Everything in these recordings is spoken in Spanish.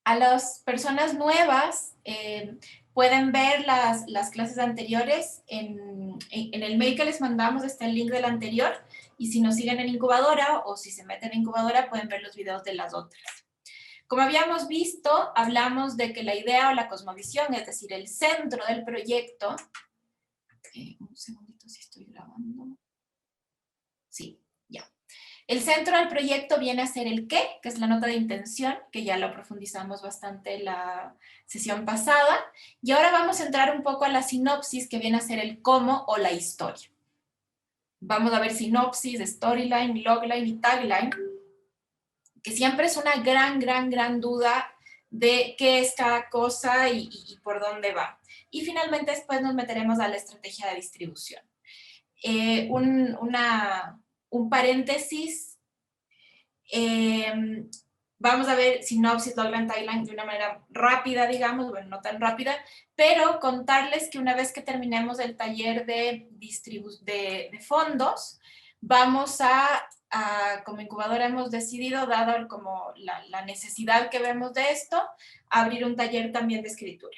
A las personas nuevas pueden ver las clases anteriores en el mail que les mandamos, está el link del anterior, y si nos siguen en Incubadora o si se meten en Incubadora pueden ver los videos de las otras. Como habíamos visto, hablamos de que la idea o la cosmovisión, es decir, el centro del proyecto, un segundito si estoy grabando, sí, ya. El centro del proyecto viene a ser el qué, que es la nota de intención, que ya lo profundizamos bastante en la sesión pasada, y ahora vamos a entrar un poco a la sinopsis, que viene a ser el cómo o la historia. Vamos a ver sinopsis, storyline, logline y tagline, que siempre es una gran duda de qué es cada cosa y por dónde va. Y finalmente después nos meteremos a la estrategia de distribución. Un paréntesis, vamos a ver sinopsis, logline, tagline de una manera rápida, digamos, bueno, no tan rápida, pero contarles que una vez que terminemos el taller de fondos, vamos como incubadora hemos decidido, dado como la necesidad que vemos de esto, abrir un taller también de escritura.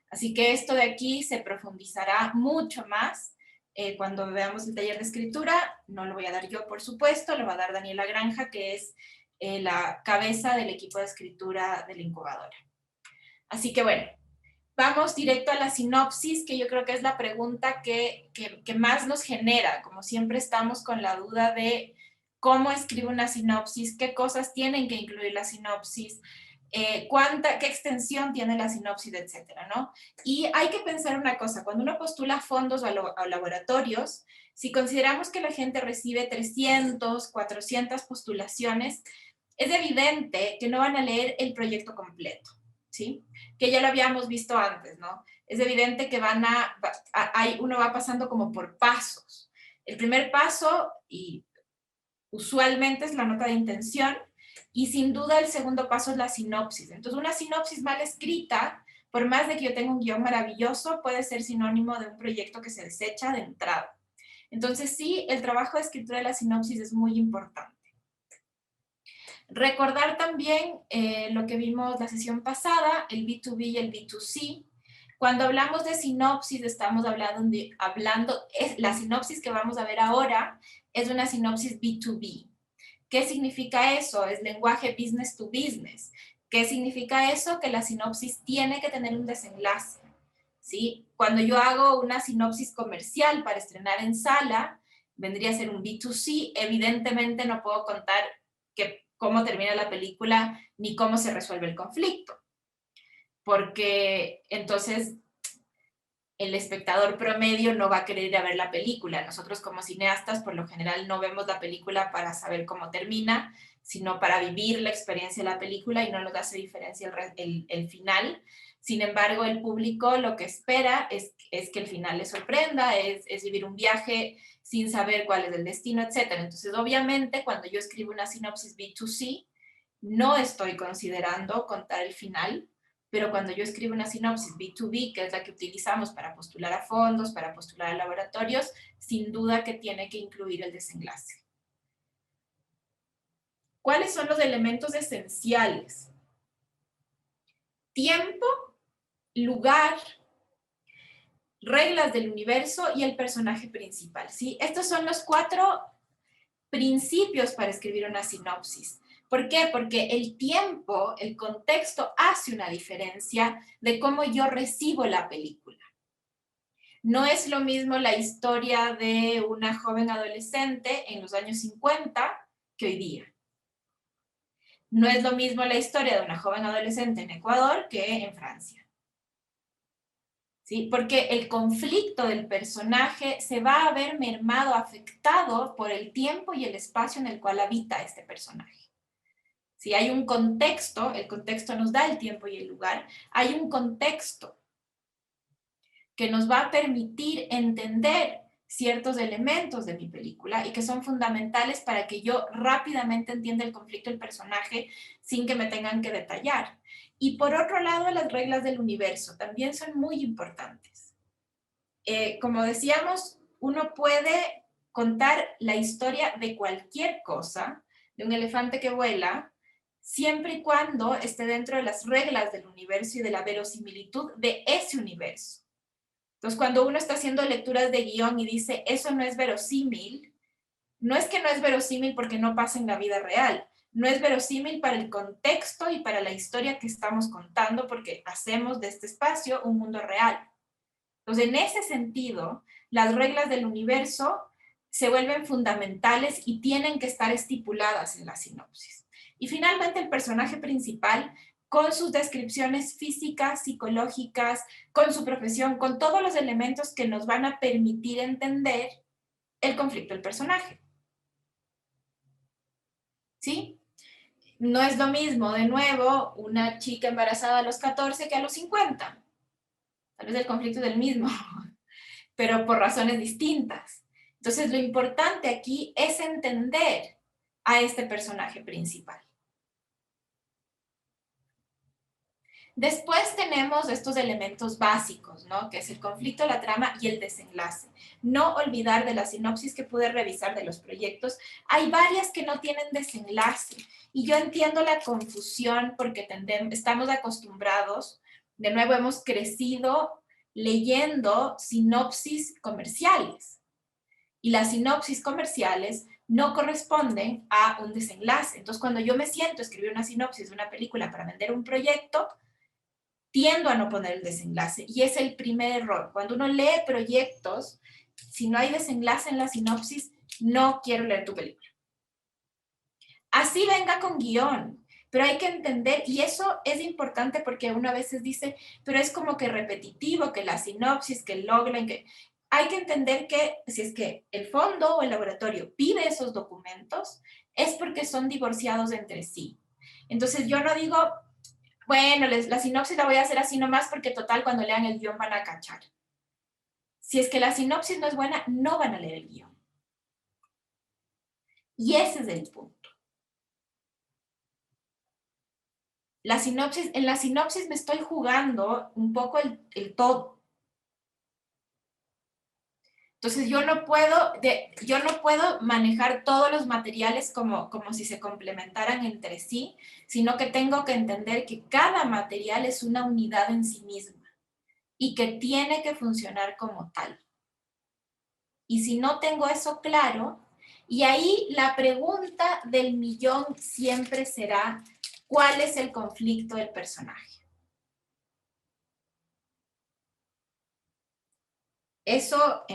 Así que esto de aquí se profundizará mucho más cuando veamos el taller de escritura. No lo voy a dar yo, por supuesto, lo va a dar Daniela Granja, que es la cabeza del equipo de escritura de la incubadora. Así que bueno, vamos directo a la sinopsis, que yo creo que es la pregunta que más nos genera. Como siempre estamos con la duda de cómo escribo una sinopsis, qué cosas tienen que incluir la sinopsis, qué extensión tiene la sinopsis, etcétera, ¿no? Y hay que pensar una cosa, cuando uno postula fondos o laboratorios, si consideramos que la gente recibe 300, 400 postulaciones, es evidente que no van a leer el proyecto completo, ¿sí? Que ya lo habíamos visto antes, ¿no? Es evidente que uno va pasando como por pasos. El primer paso, y usualmente es la nota de intención, y sin duda el segundo paso es la sinopsis. Entonces, una sinopsis mal escrita, por más de que yo tenga un guión maravilloso, puede ser sinónimo de un proyecto que se desecha de entrada. Entonces, sí, el trabajo de escritura de la sinopsis es muy importante. Recordar también lo que vimos la sesión pasada, el B2B y el B2C. Cuando hablamos de sinopsis, estamos la sinopsis que vamos a ver ahora es una sinopsis B2B. ¿Qué significa eso? Es lenguaje business to business. ¿Qué significa eso? Que la sinopsis tiene que tener un desenlace, ¿sí? Cuando yo hago una sinopsis comercial para estrenar en sala, vendría a ser un B2C, evidentemente no puedo contar cómo termina la película ni cómo se resuelve el conflicto, porque entonces el espectador promedio no va a querer ir a ver la película. Nosotros como cineastas por lo general no vemos la película para saber cómo termina, sino para vivir la experiencia de la película, y no nos hace diferencia el final. Sin embargo, el público lo que espera es que el final le sorprenda, es vivir un viaje sin saber cuál es el destino, etc. Entonces, obviamente, cuando yo escribo una sinopsis B2C, no estoy considerando contar el final, pero cuando yo escribo una sinopsis B2B, que es la que utilizamos para postular a fondos, para postular a laboratorios, sin duda que tiene que incluir el desenlace. ¿Cuáles son los elementos esenciales? Tiempo, lugar, reglas del universo y el personaje principal, ¿sí? Estos son los 4 principios para escribir una sinopsis. ¿Por qué? Porque el tiempo, el contexto hace una diferencia de cómo yo recibo la película. No es lo mismo la historia de una joven adolescente en los años 50 que hoy día. No es lo mismo la historia de una joven adolescente en Ecuador que en Francia. ¿Sí? Porque el conflicto del personaje se va a ver mermado, afectado por el tiempo y el espacio en el cual habita este personaje. Si hay un contexto, el contexto nos da el tiempo y el lugar, hay un contexto que nos va a permitir entender ciertos elementos de mi película y que son fundamentales para que yo rápidamente entienda el conflicto del personaje sin que me tengan que detallar. Y por otro lado, las reglas del universo también son muy importantes. Como decíamos, uno puede contar la historia de cualquier cosa, de un elefante que vuela, siempre y cuando esté dentro de las reglas del universo y de la verosimilitud de ese universo. Entonces, cuando uno está haciendo lecturas de guión y dice, eso no es verosímil, no es que no es verosímil porque no pasa en la vida real, no es verosímil para el contexto y para la historia que estamos contando porque hacemos de este espacio un mundo real. Entonces, en ese sentido, las reglas del universo se vuelven fundamentales y tienen que estar estipuladas en la sinopsis. Y finalmente, el personaje principal, con sus descripciones físicas, psicológicas, con su profesión, con todos los elementos que nos van a permitir entender el conflicto del personaje. ¿Sí? No es lo mismo, de nuevo, una chica embarazada a los 14 que a los 50. Tal vez el conflicto es el mismo, pero por razones distintas. Entonces, lo importante aquí es entender a este personaje principal. Después tenemos estos elementos básicos, ¿no? Que es el conflicto, la trama y el desenlace. No olvidar de la sinopsis que pude revisar de los proyectos. Hay varias que no tienen desenlace y yo entiendo la confusión porque estamos acostumbrados, de nuevo hemos crecido leyendo sinopsis comerciales y las sinopsis comerciales no corresponden a un desenlace. Entonces, cuando yo me siento a escribir una sinopsis de una película para vender un proyecto, tiendo a no poner el desenlace y es el primer error. Cuando uno lee proyectos, si no hay desenlace en la sinopsis, no quiero leer tu película. Así venga con guión, pero hay que entender, y eso es importante porque uno a veces dice, pero es como que repetitivo, que la sinopsis, que el logline, que... Hay que entender que si es que el fondo o el laboratorio pide esos documentos, es porque son divorciados entre sí. Entonces yo no digo, bueno, la sinopsis la voy a hacer así nomás porque total cuando lean el guión van a cachar. Si es que la sinopsis no es buena, no van a leer el guión. Y ese es el punto. En la sinopsis me estoy jugando un poco el todo. Entonces yo no puedo manejar todos los materiales como si se complementaran entre sí, sino que tengo que entender que cada material es una unidad en sí misma y que tiene que funcionar como tal. Y si no tengo eso claro, y ahí la pregunta del millón siempre será, ¿cuál es el conflicto del personaje? Eso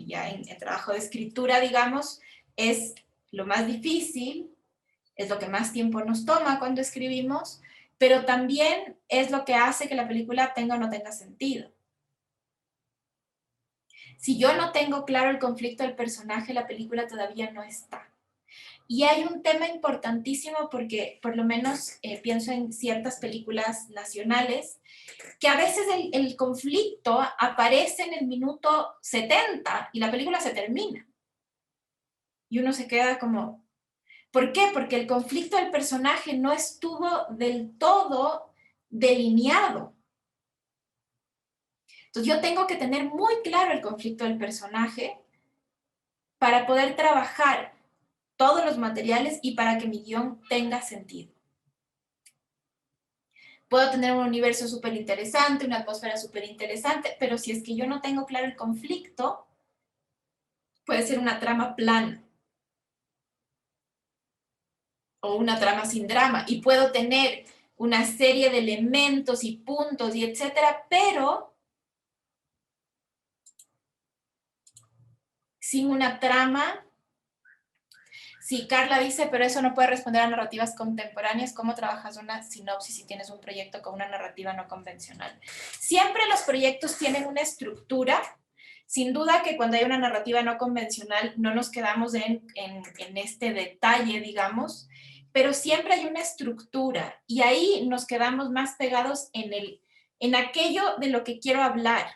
ya en trabajo de escritura, digamos, es lo más difícil, es lo que más tiempo nos toma cuando escribimos, pero también es lo que hace que la película tenga o no tenga sentido. Si yo no tengo claro el conflicto del personaje, la película todavía no está. Y hay un tema importantísimo porque por lo menos pienso en ciertas películas nacionales, que a veces el conflicto aparece en el minuto 70 y la película se termina. Y uno se queda como, ¿por qué? Porque el conflicto del personaje no estuvo del todo delineado. Entonces yo tengo que tener muy claro el conflicto del personaje para poder trabajar todos los materiales y para que mi guión tenga sentido. Puedo tener un universo súper interesante, una atmósfera súper interesante, pero si es que yo no tengo claro el conflicto, puede ser una trama plana o una trama sin drama. Y puedo tener una serie de elementos y puntos y etcétera, pero sin una trama. Sí, Carla dice, pero eso no puede responder a narrativas contemporáneas. ¿Cómo trabajas una sinopsis si tienes un proyecto con una narrativa no convencional? Siempre los proyectos tienen una estructura. Sin duda que cuando hay una narrativa no convencional no nos quedamos en este detalle, digamos, pero siempre hay una estructura y ahí nos quedamos más pegados en aquello de lo que quiero hablar.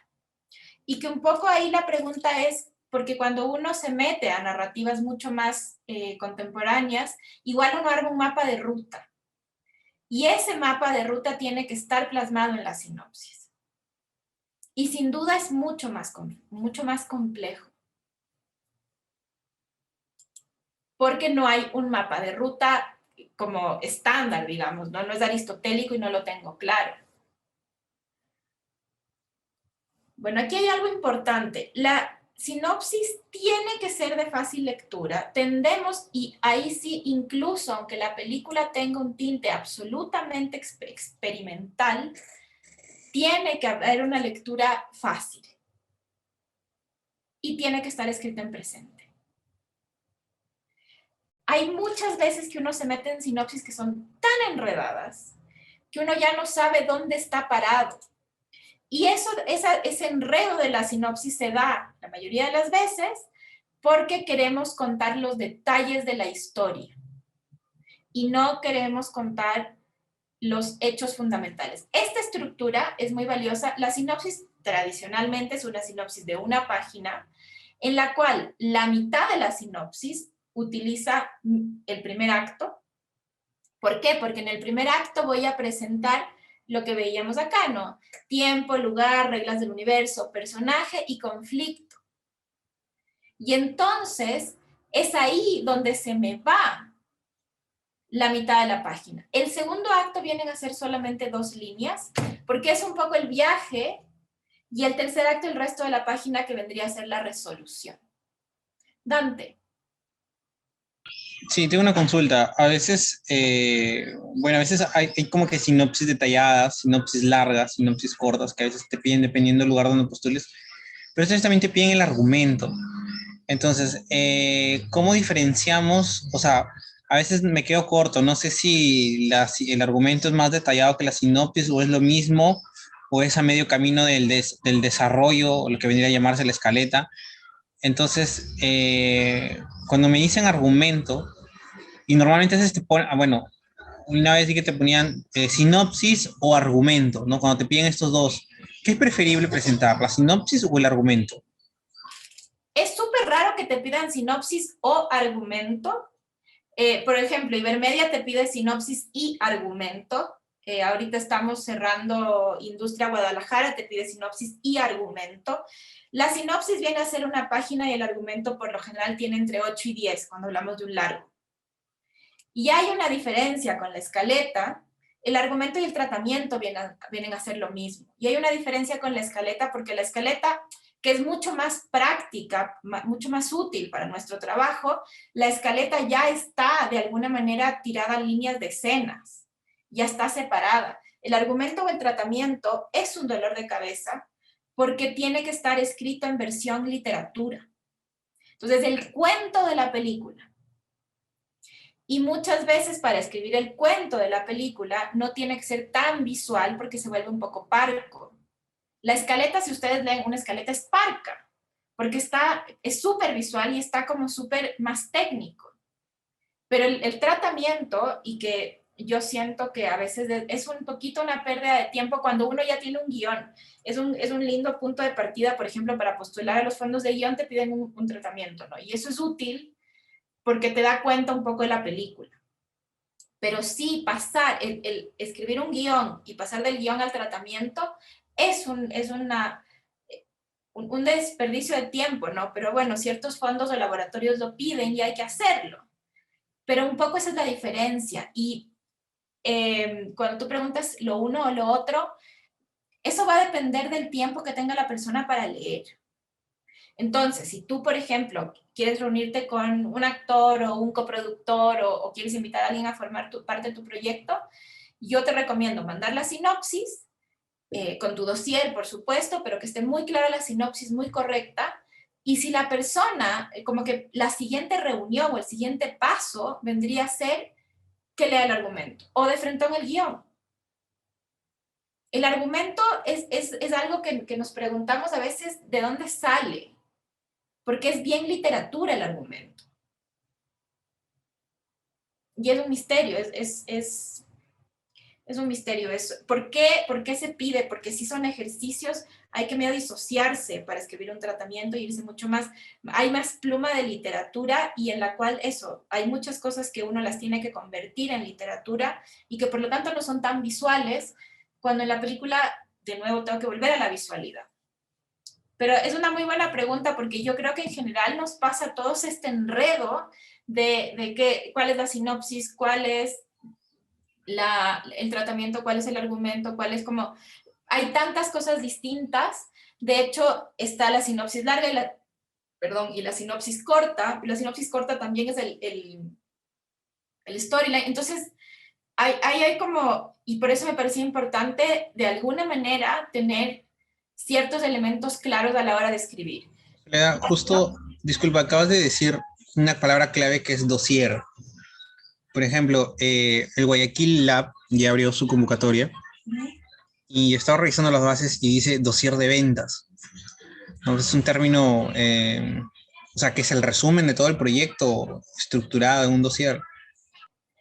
Y que un poco ahí la pregunta es, porque cuando uno se mete a narrativas mucho más contemporáneas, igual uno arma un mapa de ruta. Y ese mapa de ruta tiene que estar plasmado en la sinopsis. Y sin duda es mucho más complejo. Porque no hay un mapa de ruta como estándar, digamos, ¿no? No es aristotélico y no lo tengo claro. Bueno, aquí hay algo importante. La sinopsis tiene que ser de fácil lectura. Tendemos, y ahí sí, incluso aunque la película tenga un tinte absolutamente experimental, tiene que haber una lectura fácil. Y tiene que estar escrita en presente. Hay muchas veces que uno se mete en sinopsis que son tan enredadas que uno ya no sabe dónde está parado. Y ese enredo de la sinopsis se da la mayoría de las veces porque queremos contar los detalles de la historia y no queremos contar los hechos fundamentales. Esta estructura es muy valiosa. La sinopsis tradicionalmente es una sinopsis de una página en la cual la mitad de la sinopsis utiliza el primer acto. ¿Por qué? Porque en el primer acto voy a presentar lo que veíamos acá, ¿no? Tiempo, lugar, reglas del universo, personaje y conflicto. Y entonces es ahí donde se me va la mitad de la página. El segundo acto vienen a ser solamente 2 líneas, porque es un poco el viaje, y el tercer acto, el resto de la página, que vendría a ser la resolución. Dante. Sí, tengo una consulta. A veces, bueno, a veces hay como que sinopsis detalladas, sinopsis largas, sinopsis cortas, que a veces te piden dependiendo del lugar donde postules, pero a veces también te piden el argumento. Entonces, ¿cómo diferenciamos? O sea, a veces me quedo corto, no sé si el argumento es más detallado que la sinopsis o es lo mismo o es a medio camino del desarrollo, o lo que vendría a llamarse la escaleta. Entonces, cuando me dicen argumento, y normalmente es bueno, una vez sí que te ponían sinopsis o argumento, ¿no? Cuando te piden estos dos, ¿qué es preferible presentar, la sinopsis o el argumento? Es súper raro que te pidan sinopsis o argumento. Por ejemplo, Ibermedia te pide sinopsis y argumento. Ahorita estamos cerrando Industria Guadalajara, te pide sinopsis y argumento. La sinopsis viene a ser una página y el argumento por lo general tiene entre 8 y 10 cuando hablamos de un largo. Y hay una diferencia con la escaleta. El argumento y el tratamiento vienen a ser lo mismo. Y hay una diferencia con la escaleta porque la escaleta, que es mucho más práctica, mucho más útil para nuestro trabajo, la escaleta ya está de alguna manera tirada en líneas de escenas, ya está separada. El argumento o el tratamiento es un dolor de cabeza porque tiene que estar escrito en versión literatura. Entonces, el cuento de la película. Y muchas veces para escribir el cuento de la película no tiene que ser tan visual porque se vuelve un poco parco. La escaleta, si ustedes leen una escaleta, es parca, porque es súper visual y está como súper más técnico. Pero el tratamiento, y que yo siento que a veces es un poquito una pérdida de tiempo cuando uno ya tiene un guión. Es un lindo punto de partida, por ejemplo, para postular a los fondos de guión te piden un tratamiento, ¿no? Y eso es útil porque te da cuenta un poco de la película. Pero sí, el escribir un guión y pasar del guión al tratamiento es un desperdicio de tiempo, ¿no? Pero bueno, ciertos fondos o laboratorios lo piden y hay que hacerlo. Pero un poco esa es la diferencia. Y cuando tú preguntas lo uno o lo otro, eso va a depender del tiempo que tenga la persona para leer. Entonces, si tú, por ejemplo, quieres reunirte con un actor o un coproductor o quieres invitar a alguien a formar parte de tu proyecto, yo te recomiendo mandar la sinopsis con tu dossier, por supuesto, pero que esté muy clara la sinopsis, muy correcta. Y si la persona, como que la siguiente reunión o el siguiente paso vendría a ser que lea el argumento o de frente en el guión. El argumento es algo que nos preguntamos a veces de dónde sale, porque es bien literatura el argumento. Y es un misterio, es un misterio eso. ¿Por qué se pide? Porque si son ejercicios, hay que medio disociarse para escribir un tratamiento y irse mucho más. Hay más pluma de literatura y en la cual eso, hay muchas cosas que uno las tiene que convertir en literatura y que por lo tanto no son tan visuales, cuando en la película, de nuevo, tengo que volver a la visualidad. Pero es una muy buena pregunta porque yo creo que en general nos pasa todo este enredo de cuál es la sinopsis, cuál es el tratamiento, cuál es el argumento, cuál es como... Hay tantas cosas distintas. De hecho, está la sinopsis larga y la sinopsis corta. La sinopsis corta también es el storyline. Entonces, hay como, y por eso me parecía importante de alguna manera tener ciertos elementos claros a la hora de escribir. Justo, disculpa, acabas de decir una palabra clave que es dossier. Por ejemplo, el Guayaquil Lab ya abrió su convocatoria y estaba revisando las bases y dice dossier de ventas, ¿no? Es un término, o sea, que es el resumen de todo el proyecto estructurado en un dossier.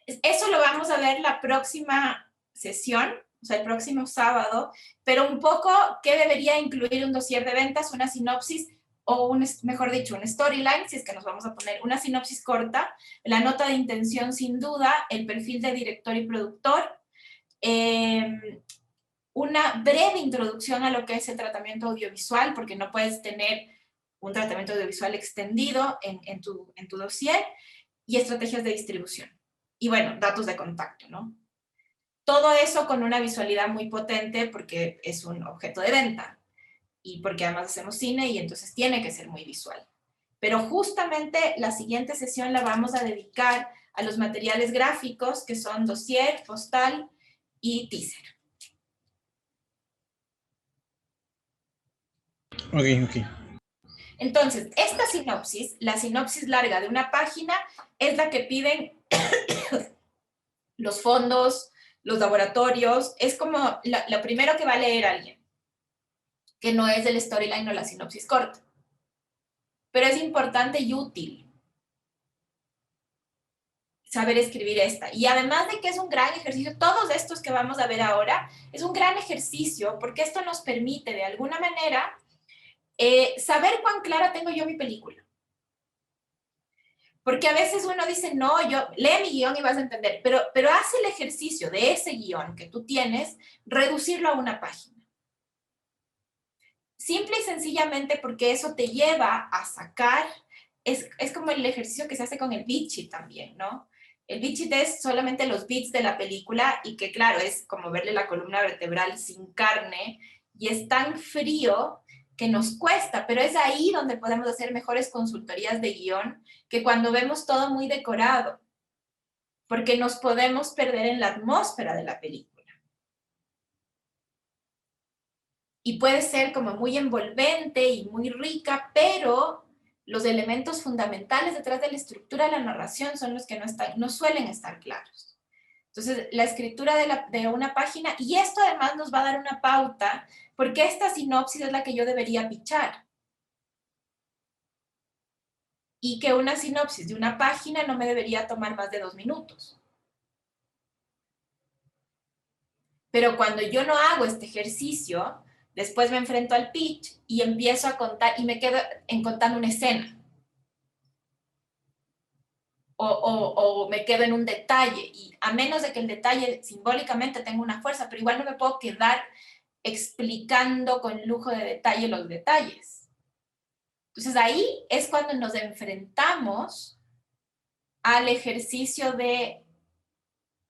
Eso lo vamos a ver la próxima sesión, o sea, el próximo sábado, pero un poco qué debería incluir un dossier de ventas, una sinopsis o mejor dicho, un storyline, si es que nos vamos a poner una sinopsis corta, la nota de intención sin duda, el perfil de director y productor, una breve introducción a lo que es el tratamiento audiovisual, porque no puedes tener un tratamiento audiovisual extendido en tu dossier, y estrategias de distribución. Y bueno, datos de contacto, ¿no? Todo eso con una visualidad muy potente porque es un objeto de venta y porque además hacemos cine y entonces tiene que ser muy visual. Pero justamente la siguiente sesión la vamos a dedicar a los materiales gráficos que son dossier, postal y teaser. Ok, ok. Entonces, esta sinopsis, la sinopsis larga de una página, es la que piden los fondos, los laboratorios, es como lo primero que va a leer alguien, que no es el storyline o la sinopsis corta. Pero es importante y útil saber escribir esta. Y además de que es un gran ejercicio, todos estos que vamos a ver ahora, es un gran ejercicio porque esto nos permite de alguna manera saber cuán clara tengo yo mi película. Porque a veces uno dice, no, yo lee mi guión y vas a entender, pero haz el ejercicio de ese guión que tú tienes, reducirlo a una página. Simple y sencillamente porque eso te lleva a sacar, es como el ejercicio que se hace con el beat sheet también, ¿no? El beat sheet es solamente los beats de la película y que claro, es como verle la columna vertebral sin carne y es tan frío que nos cuesta, pero es ahí donde podemos hacer mejores consultorías de guión que cuando vemos todo muy decorado, porque nos podemos perder en la atmósfera de la película. Y puede ser como muy envolvente y muy rica, pero los elementos fundamentales detrás de la estructura de la narración son los que no suelen estar claros. Entonces, la escritura de una página, y esto además nos va a dar una pauta, porque esta sinopsis es la que yo debería pichar. Y que una sinopsis de una página no me debería tomar más de 2 minutos. Pero cuando yo no hago este ejercicio, después me enfrento al pitch y empiezo a contar y me quedo contando una escena. O me quedo en un detalle y a menos de que el detalle simbólicamente tenga una fuerza, pero igual no me puedo quedar explicando con lujo de detalle los detalles. Entonces ahí es cuando nos enfrentamos al ejercicio de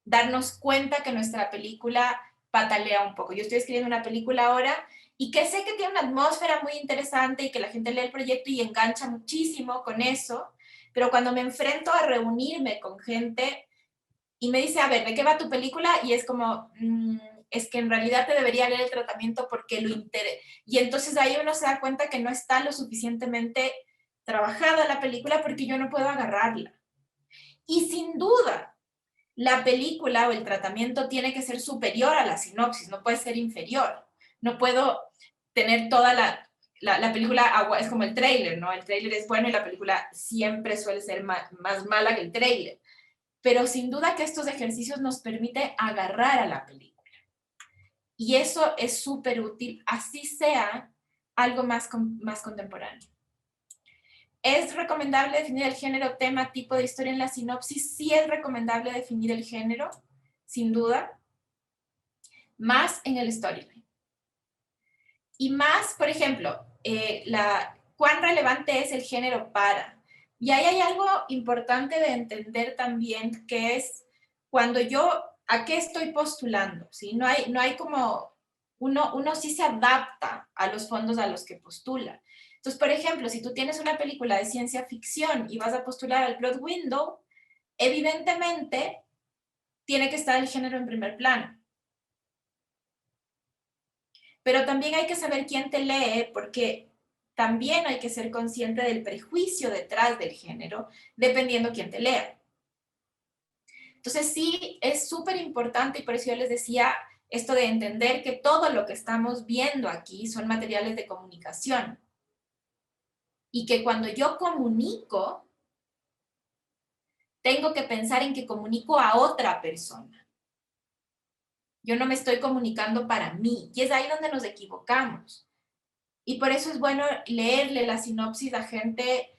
darnos cuenta que nuestra película patalea un poco. Yo estoy escribiendo una película ahora y que sé que tiene una atmósfera muy interesante y que la gente lee el proyecto y engancha muchísimo con eso, pero cuando me enfrento a reunirme con gente y me dice, a ver, ¿de qué va tu película? Y es como, es que en realidad te debería leer el tratamiento porque lo interesa. Y entonces ahí uno se da cuenta que no está lo suficientemente trabajada la película porque yo no puedo agarrarla. Y sin duda, la película o el tratamiento tiene que ser superior a la sinopsis, no puede ser inferior. No puedo tener toda la película, es como el tráiler, ¿no? El tráiler es bueno y la película siempre suele ser más mala que el tráiler. Pero sin duda que estos ejercicios nos permiten agarrar a la película. Y eso es súper útil, así sea algo más contemporáneo. ¿Es recomendable definir el género, tema, tipo de historia en la sinopsis? Sí es recomendable definir el género, sin duda, más en el storyline. Y más, por ejemplo, cuán relevante es el género para. Y ahí hay algo importante de entender también, que es cuando yo ¿a qué estoy postulando? ¿Sí? No hay como, uno sí se adapta a los fondos a los que postula. Entonces, por ejemplo, si tú tienes una película de ciencia ficción y vas a postular al plot window, evidentemente tiene que estar el género en primer plano. Pero también hay que saber quién te lee, porque también hay que ser consciente del prejuicio detrás del género, dependiendo quién te lea. Entonces sí, es súper importante y por eso yo les decía esto de entender que todo lo que estamos viendo aquí son materiales de comunicación y que cuando yo comunico, tengo que pensar en que comunico a otra persona. Yo no me estoy comunicando para mí y es ahí donde nos equivocamos. Y por eso es bueno leerle la sinopsis a gente,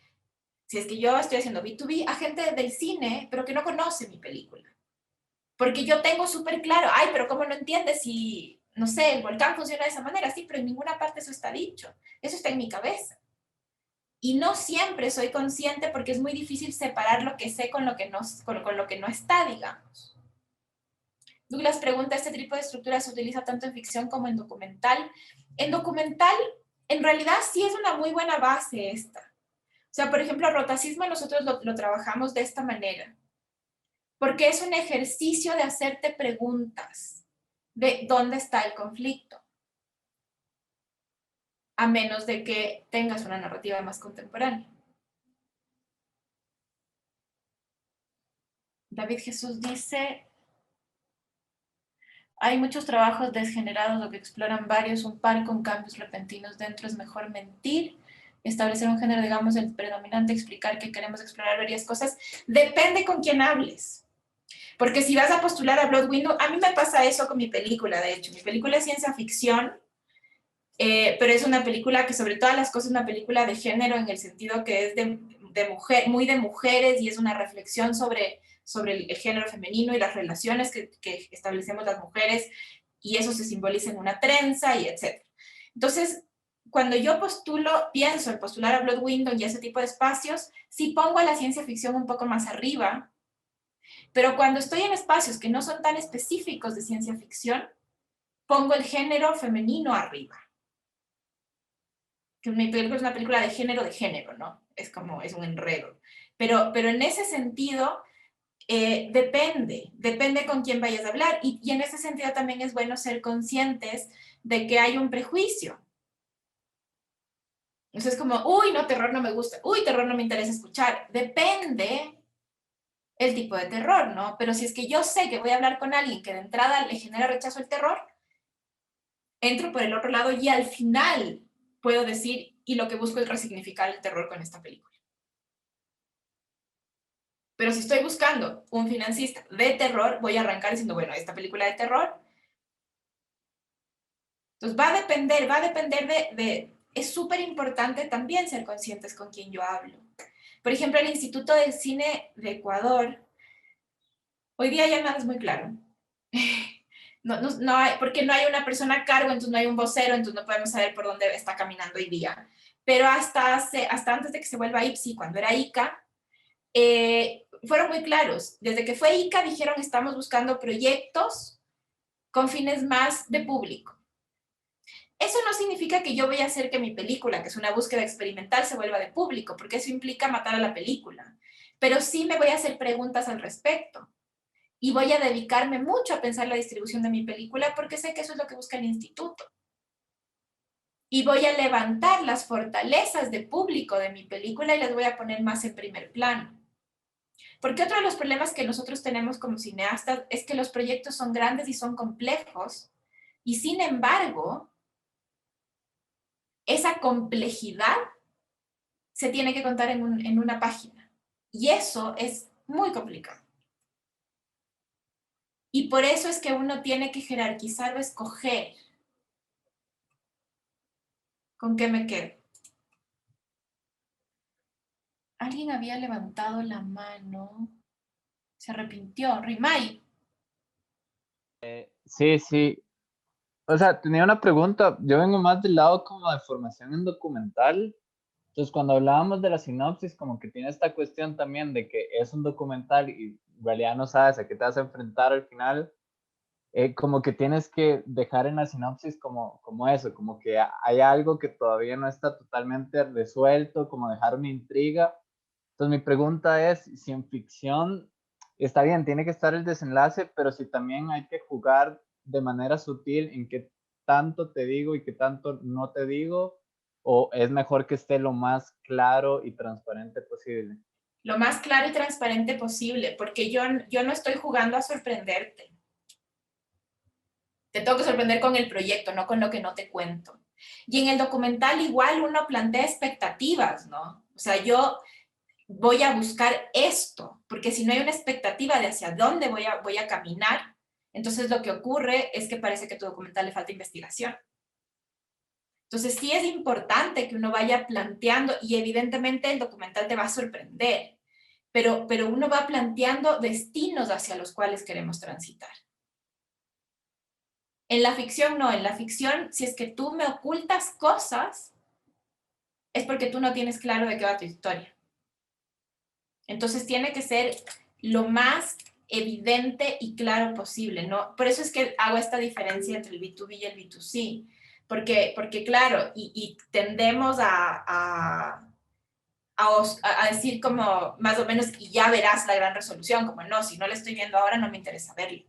si es que yo estoy haciendo B2B, a gente del cine, pero que no conoce mi película. Porque yo tengo súper claro, ay, pero ¿cómo no entiendes si, no sé, el volcán funciona de esa manera? Sí, pero en ninguna parte eso está dicho. Eso está en mi cabeza. Y no siempre soy consciente porque es muy difícil separar lo que sé con lo que no, con lo que no está, digamos. Douglas pregunta, ¿este tipo de estructura se utiliza tanto en ficción como en documental? En documental, en realidad sí es una muy buena base esta. O sea, por ejemplo, rotacismo nosotros lo trabajamos de esta manera, porque es un ejercicio de hacerte preguntas de dónde está el conflicto, a menos de que tengas una narrativa más contemporánea. David Jesús dice, hay muchos trabajos desgenerados o que exploran varios, un par con cambios repentinos dentro, es mejor mentir, establecer un género, digamos, el predominante, explicar que queremos explorar varias cosas, depende con quién hables. Porque si vas a postular a Blood Window, a mí me pasa eso con mi película, de hecho. Mi película es ciencia ficción, pero es una película que sobre todas las cosas es una película de género en el sentido que es de mujer, muy de mujeres y es una reflexión sobre el género femenino y las relaciones que establecemos las mujeres y eso se simboliza en una trenza y etc. Entonces, cuando yo postulo, pienso en postular a Blood Window y ese tipo de espacios, sí pongo a la ciencia ficción un poco más arriba, pero cuando estoy en espacios que no son tan específicos de ciencia ficción, pongo el género femenino arriba. Que mi película es una película de género, ¿no? Es como, es un enredo. Pero en ese sentido, depende con quién vayas a hablar. Y en ese sentido también es bueno ser conscientes de que hay un prejuicio. Entonces es como, uy, no, terror no me gusta, uy, terror no me interesa escuchar. Depende el tipo de terror, ¿no? Pero si es que yo sé que voy a hablar con alguien que de entrada le genera rechazo al terror, entro por el otro lado y al final puedo decir, y lo que busco es resignificar el terror con esta película. Pero si estoy buscando un financista de terror, voy a arrancar diciendo, bueno, esta película de terror. Entonces va a depender es súper importante también ser conscientes con quién yo hablo. Por ejemplo, el Instituto del Cine de Ecuador, hoy día ya nada es muy claro. No hay, porque no hay una persona a cargo, entonces no hay un vocero, entonces no podemos saber por dónde está caminando hoy día. Pero hasta antes de que se vuelva IPSI, cuando era ICA, fueron muy claros. Desde que fue ICA dijeron estamos buscando proyectos con fines más de público. Eso no significa que yo voy a hacer que mi película, que es una búsqueda experimental, se vuelva de público, porque eso implica matar a la película. Pero sí me voy a hacer preguntas al respecto. Y voy a dedicarme mucho a pensar la distribución de mi película porque sé que eso es lo que busca el instituto. Y voy a levantar las fortalezas de público de mi película y las voy a poner más en primer plano. Porque otro de los problemas que nosotros tenemos como cineastas es que los proyectos son grandes y son complejos y sin embargo, esa complejidad se tiene que contar en una página. Y eso es muy complicado. Y por eso es que uno tiene que jerarquizar o escoger con qué me quedo. Alguien había levantado la mano, se arrepintió. Rimay. Sí, sí. O sea, tenía una pregunta. Yo vengo más del lado como de formación en documental. Entonces, cuando hablábamos de la sinopsis, como que tiene esta cuestión también de que es un documental y en realidad no sabes a qué te vas a enfrentar al final, como que tienes que dejar en la sinopsis como eso, como que hay algo que todavía no está totalmente resuelto, como dejar una intriga. Entonces mi pregunta es, si en ficción está bien, tiene que estar el desenlace, pero si también hay que jugar de manera sutil en qué tanto te digo y qué tanto no te digo, o es mejor que esté lo más claro y transparente posible. Lo más claro y transparente posible, porque yo no estoy jugando a sorprenderte. Te tengo que sorprender con el proyecto, no con lo que no te cuento. Y en el documental igual uno plantea expectativas, ¿no? O sea, yo voy a buscar esto, porque si no hay una expectativa de hacia dónde voy a caminar, entonces lo que ocurre es que parece que a tu documental le falta investigación. Entonces sí es importante que uno vaya planteando, y evidentemente el documental te va a sorprender, pero uno va planteando destinos hacia los cuales queremos transitar. En la ficción no, en la ficción, si es que tú me ocultas cosas, es porque tú no tienes claro de qué va tu historia. Entonces tiene que ser lo más evidente y claro posible, ¿no? Por eso es que hago esta diferencia entre el B2B y el B2C, porque claro, y tendemos a decir como más o menos, y ya verás la gran resolución, como no, si no la estoy viendo ahora no me interesa verlo.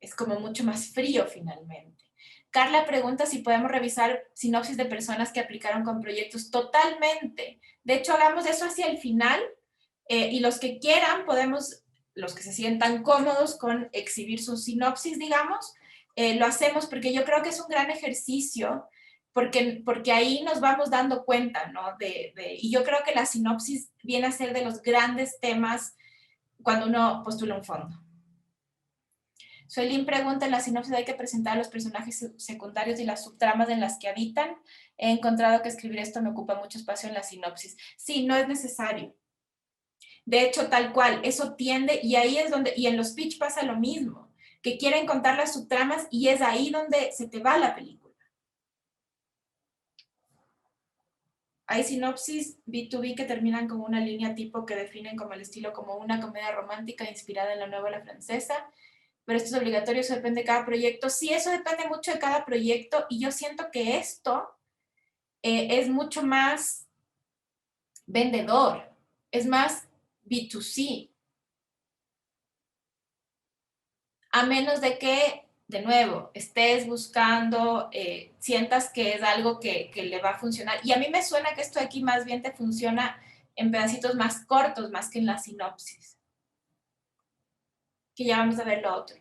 Es como mucho más frío finalmente. Carla pregunta si podemos revisar sinopsis de personas que aplicaron con proyectos. Totalmente. De hecho, hagamos eso hacia el final y los que quieran podemos, los que se sientan cómodos con exhibir sus sinopsis, digamos, lo hacemos porque yo creo que es un gran ejercicio porque ahí nos vamos dando cuenta, ¿no? Y yo creo que la sinopsis viene a ser de los grandes temas cuando uno postula un fondo. Suelín pregunta, en la sinopsis hay que presentar a los personajes secundarios y las subtramas en las que habitan. He encontrado que escribir esto me ocupa mucho espacio en la sinopsis. Sí, no es necesario. De hecho, tal cual, eso tiende, y ahí es donde, y en los pitch pasa lo mismo, que quieren contar las subtramas y es ahí donde se te va la película. Hay sinopsis B2B que terminan con una línea tipo que definen como el estilo como una comedia romántica inspirada en la novela francesa, pero esto es obligatorio, eso depende de cada proyecto. Sí, eso depende mucho de cada proyecto y yo siento que esto es mucho más vendedor, es más B2C, a menos de que, de nuevo, estés buscando, sientas que es algo que le va a funcionar. Y a mí me suena que esto de aquí más bien te funciona en pedacitos más cortos, más que en la sinopsis. Que ya vamos a ver lo otro.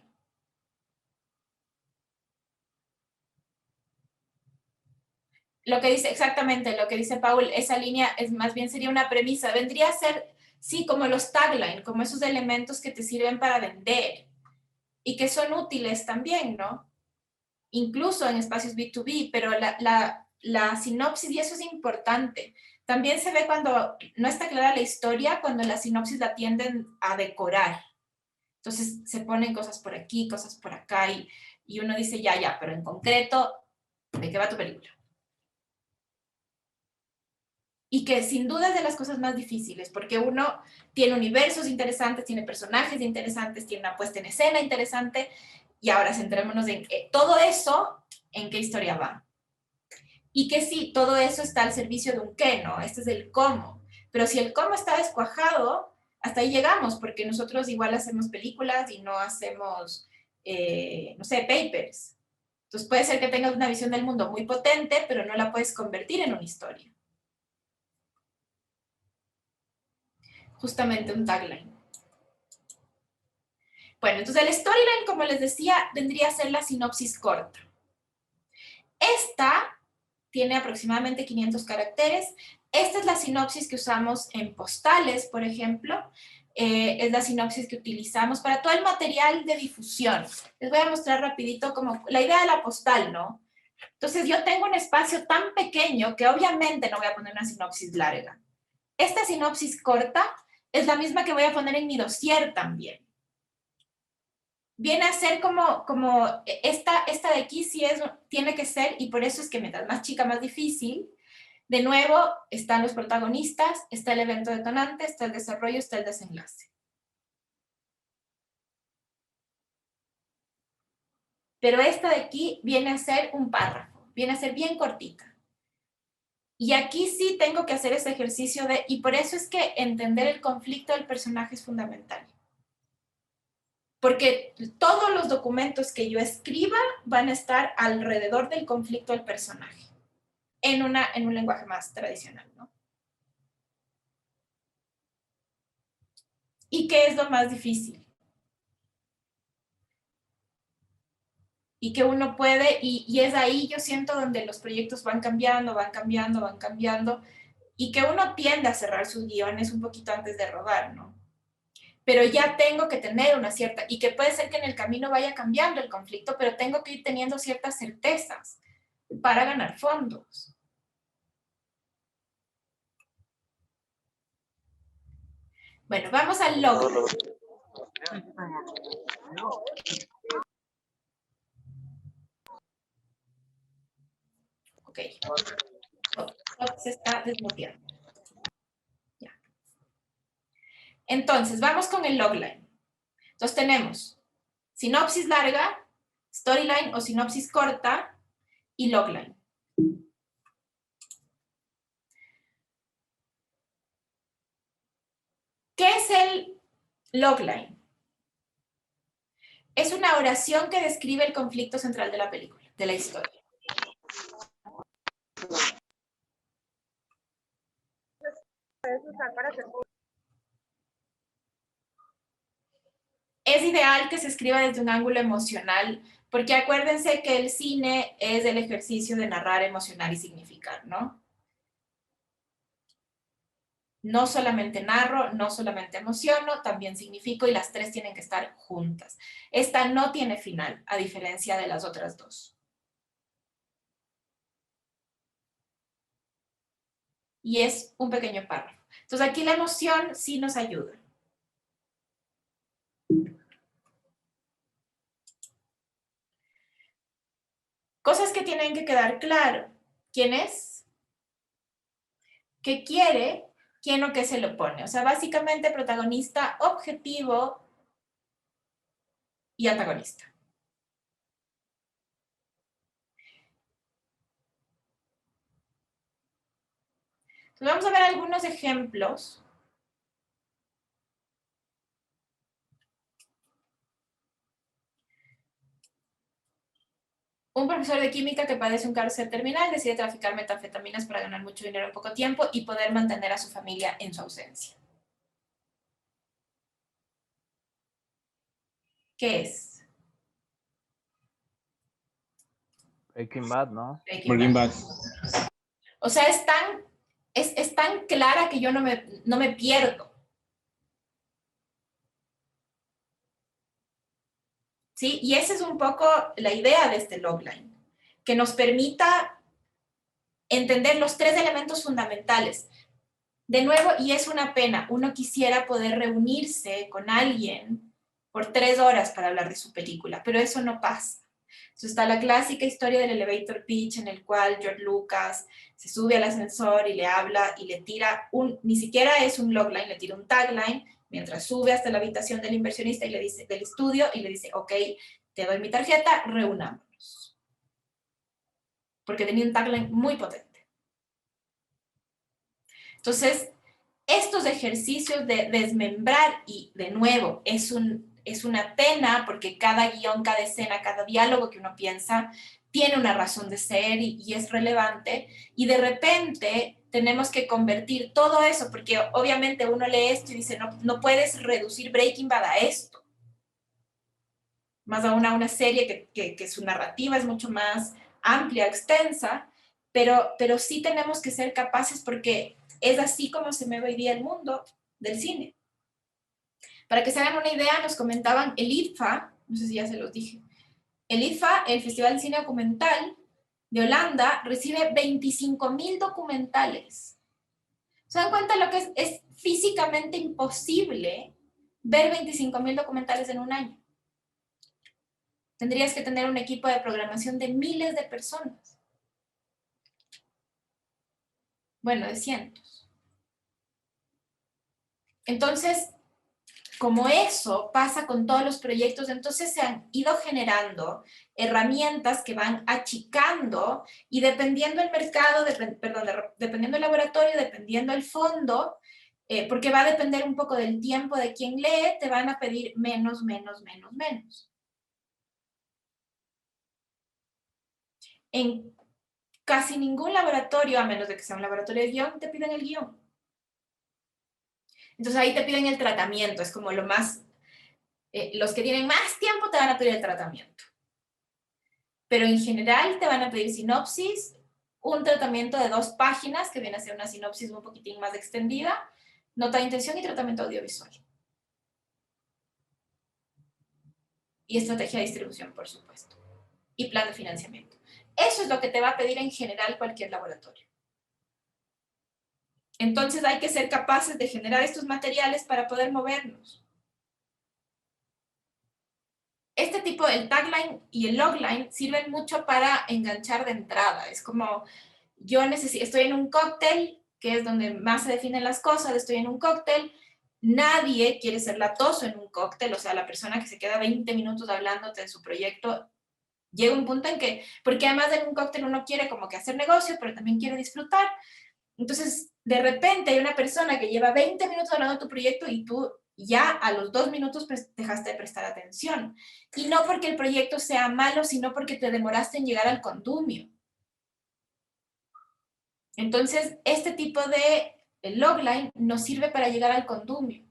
Lo que dice, exactamente, lo que dice Paul, esa línea es más bien sería una premisa. Vendría a ser, sí, como los tagline, como esos elementos que te sirven para vender y que son útiles también, ¿no? Incluso en espacios B2B, pero la sinopsis, y eso es importante, también se ve cuando no está clara la historia, cuando la sinopsis la tienden a decorar. Entonces se ponen cosas por aquí, cosas por acá, y uno dice, ya, pero en concreto, ¿de qué va tu película? Y que sin duda es de las cosas más difíciles, porque uno tiene universos interesantes, tiene personajes interesantes, tiene una puesta en escena interesante, y ahora centrémonos en todo eso, ¿en qué historia va? Y que sí, todo eso está al servicio de un qué, ¿no? Este es el cómo. Pero si el cómo está descuajado, hasta ahí llegamos, porque nosotros igual hacemos películas y no hacemos, no sé, papers. Entonces puede ser que tengas una visión del mundo muy potente, pero no la puedes convertir en una historia. Justamente un tagline. Bueno, entonces el storyline, como les decía, vendría a ser la sinopsis corta. Esta tiene aproximadamente 500 caracteres. Esta es la sinopsis que usamos en postales, por ejemplo. Es la sinopsis que utilizamos para todo el material de difusión. Les voy a mostrar rapidito como la idea de la postal, ¿no? Entonces yo tengo un espacio tan pequeño que obviamente no voy a poner una sinopsis larga. Esta sinopsis corta es la misma que voy a poner en mi dossier también. Viene a ser como esta de aquí sí tiene que ser, y por eso es que mientras más chica, más difícil. De nuevo, están los protagonistas, está el evento detonante, está el desarrollo, está el desenlace. pero esta de aquí viene a ser un párrafo, viene a ser bien cortita. Y aquí sí tengo que hacer ese ejercicio y por eso es que entender el conflicto del personaje es fundamental. Porque todos los documentos que yo escriba van a estar alrededor del conflicto del personaje, en un lenguaje más tradicional, ¿no? ¿Y qué es lo más difícil? Y que uno puede, y es ahí yo siento donde los proyectos van cambiando, y que uno tiende a cerrar sus guiones un poquito antes de rodar, ¿no? Pero ya tengo que tener una cierta, y que puede ser que en el camino vaya cambiando el conflicto, pero tengo que ir teniendo ciertas certezas para ganar fondos. Bueno, vamos al logro. Ok. Se está desbloqueando. Ya. Entonces, vamos con el logline. Entonces tenemos sinopsis larga, storyline o sinopsis corta y logline. ¿Qué es el logline? Es una oración que describe el conflicto central de la película, de la historia. Es ideal que se escriba desde un ángulo emocional, porque acuérdense que el cine es el ejercicio de narrar, emocionar y significar, ¿no? No solamente narro, no solamente emociono, también significo y las tres tienen que estar juntas. Esta no tiene final, a diferencia de las otras dos. Y es un pequeño párrafo. Entonces aquí la emoción sí nos ayuda. Cosas que tienen que quedar claro. ¿Quién es? ¿Qué quiere? ¿Quién o qué se lo pone? O sea, básicamente protagonista, objetivo y antagonista. Entonces vamos a ver algunos ejemplos. Un profesor de química que padece un cáncer terminal decide traficar metanfetaminas para ganar mucho dinero en poco tiempo y poder mantener a su familia en su ausencia. ¿Qué es? Breaking Bad, ¿no? Breaking Bad. O sea, es tan clara que yo no me pierdo. ¿Sí? Y esa es un poco la idea de este logline, que nos permita entender los tres elementos fundamentales. De nuevo, y es una pena, uno quisiera poder reunirse con alguien por 3 horas para hablar de su película, pero eso no pasa. Entonces está la clásica historia del elevator pitch en el cual George Lucas se sube al ascensor y le habla y le tira ni siquiera es un logline, le tira un tagline mientras sube hasta la habitación del inversionista y le dice, del estudio y le dice, ok, te doy mi tarjeta, reunámonos. Porque tenía un tagline muy potente. Entonces, estos ejercicios de desmembrar, y de nuevo, es una pena porque cada guión, cada escena, cada diálogo que uno piensa tiene una razón de ser y es relevante, y de repente tenemos que convertir todo eso, porque obviamente uno lee esto y dice, no puedes reducir Breaking Bad a esto. Más aún a una serie que su narrativa es mucho más amplia, extensa, pero sí tenemos que ser capaces porque es así como se mueve hoy día el mundo del cine. Para que se hagan una idea, nos comentaban el IDFA, no sé si ya se los dije, el IDFA, el Festival de Cine Documental de Holanda, recibe 25.000 documentales. ¿Se dan cuenta lo que es físicamente imposible ver 25.000 documentales en un año? Tendrías que tener un equipo de programación de miles de personas. Bueno, de cientos. Entonces, como eso pasa con todos los proyectos, entonces se han ido generando herramientas que van achicando y dependiendo el mercado, dependiendo el laboratorio, dependiendo el fondo, porque va a depender un poco del tiempo de quien lee, te van a pedir menos, menos, menos, menos. En casi ningún laboratorio, a menos de que sea un laboratorio de guión, te piden el guión. Entonces ahí te piden el tratamiento, es como lo más, los que tienen más tiempo te van a pedir el tratamiento. Pero en general te van a pedir sinopsis, un tratamiento de 2 páginas, que viene a ser una sinopsis un poquitín más extendida, nota de intención y tratamiento audiovisual. Y estrategia de distribución, por supuesto. Y plan de financiamiento. Eso es lo que te va a pedir en general cualquier laboratorio. Entonces hay que ser capaces de generar estos materiales para poder movernos. Este tipo, el tagline y el logline, sirven mucho para enganchar de entrada. Es como, estoy en un cóctel, que es donde más se definen las cosas, estoy en un cóctel, nadie quiere ser latoso en un cóctel, o sea, la persona que se queda 20 minutos hablándote de su proyecto, llega un punto en que, porque además en un cóctel uno quiere como que hacer negocio, pero también quiere disfrutar. Entonces, de repente hay una persona que lleva 20 minutos hablando de tu proyecto y tú ya a los 2 minutos dejaste de prestar atención. Y no porque el proyecto sea malo, sino porque te demoraste en llegar al condumio. Entonces, este tipo de logline nos sirve para llegar al condumio.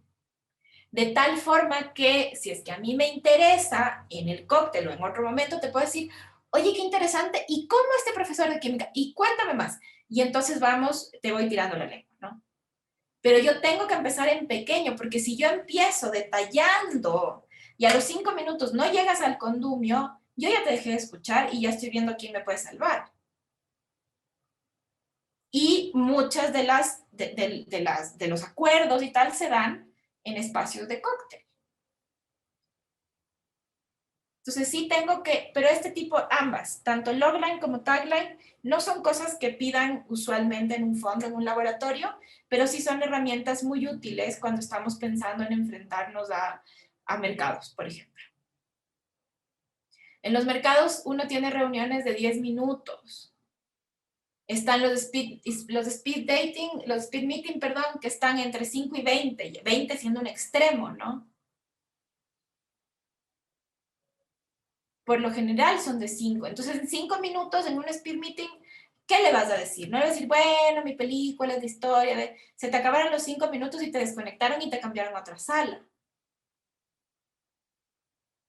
De tal forma que, si es que a mí me interesa en el cóctel o en otro momento, te puedo decir, oye, qué interesante, ¿y cómo este profesor de química? Y cuéntame más. Y entonces vamos, te voy tirando la lengua, ¿no? Pero yo tengo que empezar en pequeño, porque si yo empiezo detallando y a los 5 minutos no llegas al condumio, yo ya te dejé de escuchar y ya estoy viendo quién me puede salvar. Y muchas de los acuerdos y tal se dan en espacios de cóctel. Entonces sí tengo que, pero este tipo, ambas, tanto logline como tagline, no son cosas que pidan usualmente en un fondo, en un laboratorio, pero sí son herramientas muy útiles cuando estamos pensando en enfrentarnos a mercados, por ejemplo. En los mercados uno tiene reuniones de 10 minutos. Están los speed meeting, perdón, que están entre 5 y 20, 20 siendo un extremo, ¿no? Por lo general son de 5. Entonces, en 5 minutos, en un speed meeting, ¿qué le vas a decir? No le vas a decir, bueno, mi película es de historia, se te acabaron los 5 minutos y te desconectaron y te cambiaron a otra sala.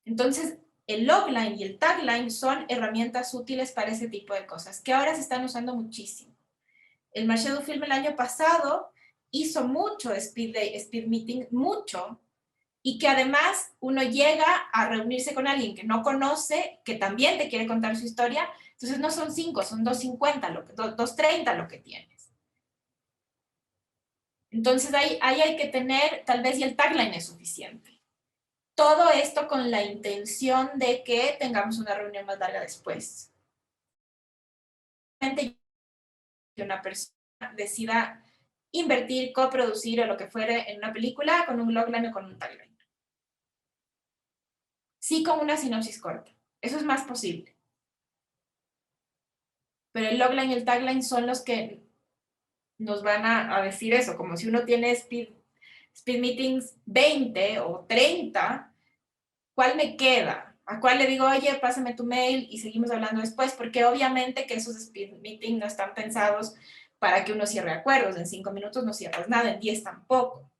Entonces, el logline y el tagline son herramientas útiles para ese tipo de cosas, que ahora se están usando muchísimo. El Marché du Film el año pasado hizo mucho speed meeting, mucho, y que además uno llega a reunirse con alguien que no conoce, que también te quiere contar su historia, entonces no son 5, son 250, 230 lo que tienes. Entonces ahí hay que tener, tal vez y el tagline es suficiente. Todo esto con la intención de que tengamos una reunión más larga después. Que una persona decida invertir, coproducir o lo que fuere en una película con un logline o con un tagline. Sí, con una sinopsis corta. Eso es más posible. Pero el logline y el tagline son los que nos van a decir eso, como si uno tiene speed meetings 20 o 30, ¿cuál me queda? ¿A cuál le digo, oye, pásame tu mail y seguimos hablando después? Porque obviamente que esos speed meetings no están pensados para que uno cierre acuerdos. En 5 minutos no cierras nada, en 10 tampoco.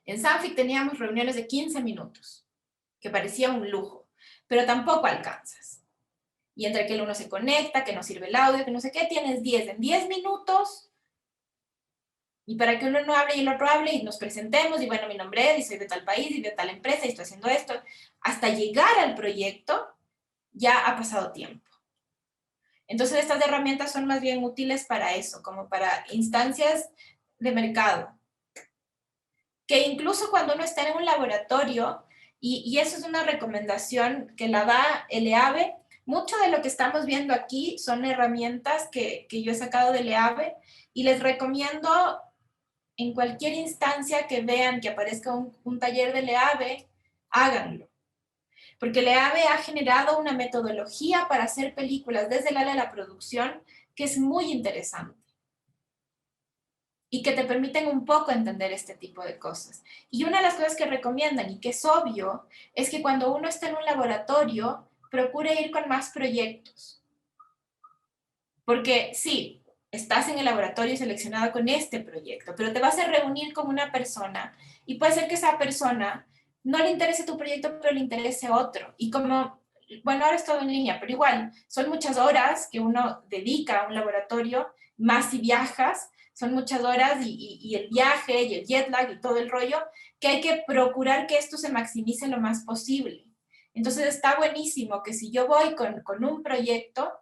En Sanfic teníamos reuniones de 15 minutos, que parecía un lujo, pero tampoco alcanzas. Y entre que el uno se conecta, que no sirve el audio, que no sé qué, tienes 10. En 10 minutos, y para que uno no hable y el otro hable y nos presentemos, y bueno, mi nombre es, y soy de tal país, y de tal empresa, y estoy haciendo esto, hasta llegar al proyecto, ya ha pasado tiempo. Entonces, estas herramientas son más bien útiles para eso, como para instancias de mercado. Que incluso cuando uno está en un laboratorio, y eso es una recomendación que la da el EABE, mucho de lo que estamos viendo aquí son herramientas que yo he sacado del EABE, y les recomiendo en cualquier instancia que vean que aparezca un taller del EABE, háganlo. porque el EAVE ha generado una metodología para hacer películas desde el área de la producción que es muy interesante y que te permiten un poco entender este tipo de cosas. Y una de las cosas que recomiendan, y que es obvio, es que cuando uno está en un laboratorio, procure ir con más proyectos. Porque sí, estás en el laboratorio seleccionado con este proyecto, pero te vas a reunir con una persona y puede ser que esa persona no le interese tu proyecto, pero le interese otro. Y como, bueno, ahora es todo en línea, pero igual, son muchas horas que uno dedica a un laboratorio, más si viajas, son muchas horas y el viaje y el jet lag y todo el rollo, que hay que procurar que esto se maximice lo más posible. Entonces está buenísimo que si yo voy con un proyecto,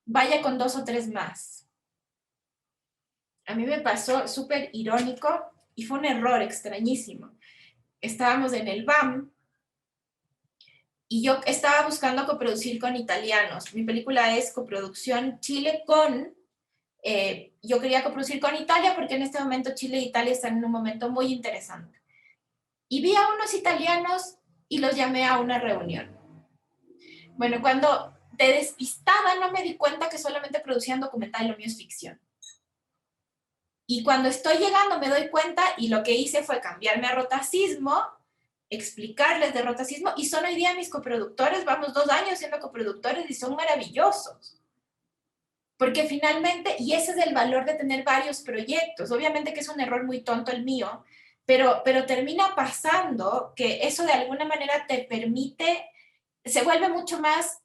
vaya con 2 o 3 más. A mí me pasó súper irónico y fue un error extrañísimo. Estábamos en el BAM y yo estaba buscando coproducir con italianos. Mi película es coproducción Chile con... yo quería coproducir con Italia porque en este momento Chile e Italia están en un momento muy interesante. Y vi a unos italianos y los llamé a una reunión. Bueno, cuando de despistada no me di cuenta que solamente producían documental y lo mío es ficción. Y cuando estoy llegando me doy cuenta y lo que hice fue cambiarme a rotacismo, explicarles de rotacismo y son hoy día mis coproductores, vamos 2 años siendo coproductores y son maravillosos. Porque finalmente, y ese es el valor de tener varios proyectos, obviamente que es un error muy tonto el mío, pero termina pasando que eso de alguna manera te permite, se vuelve mucho más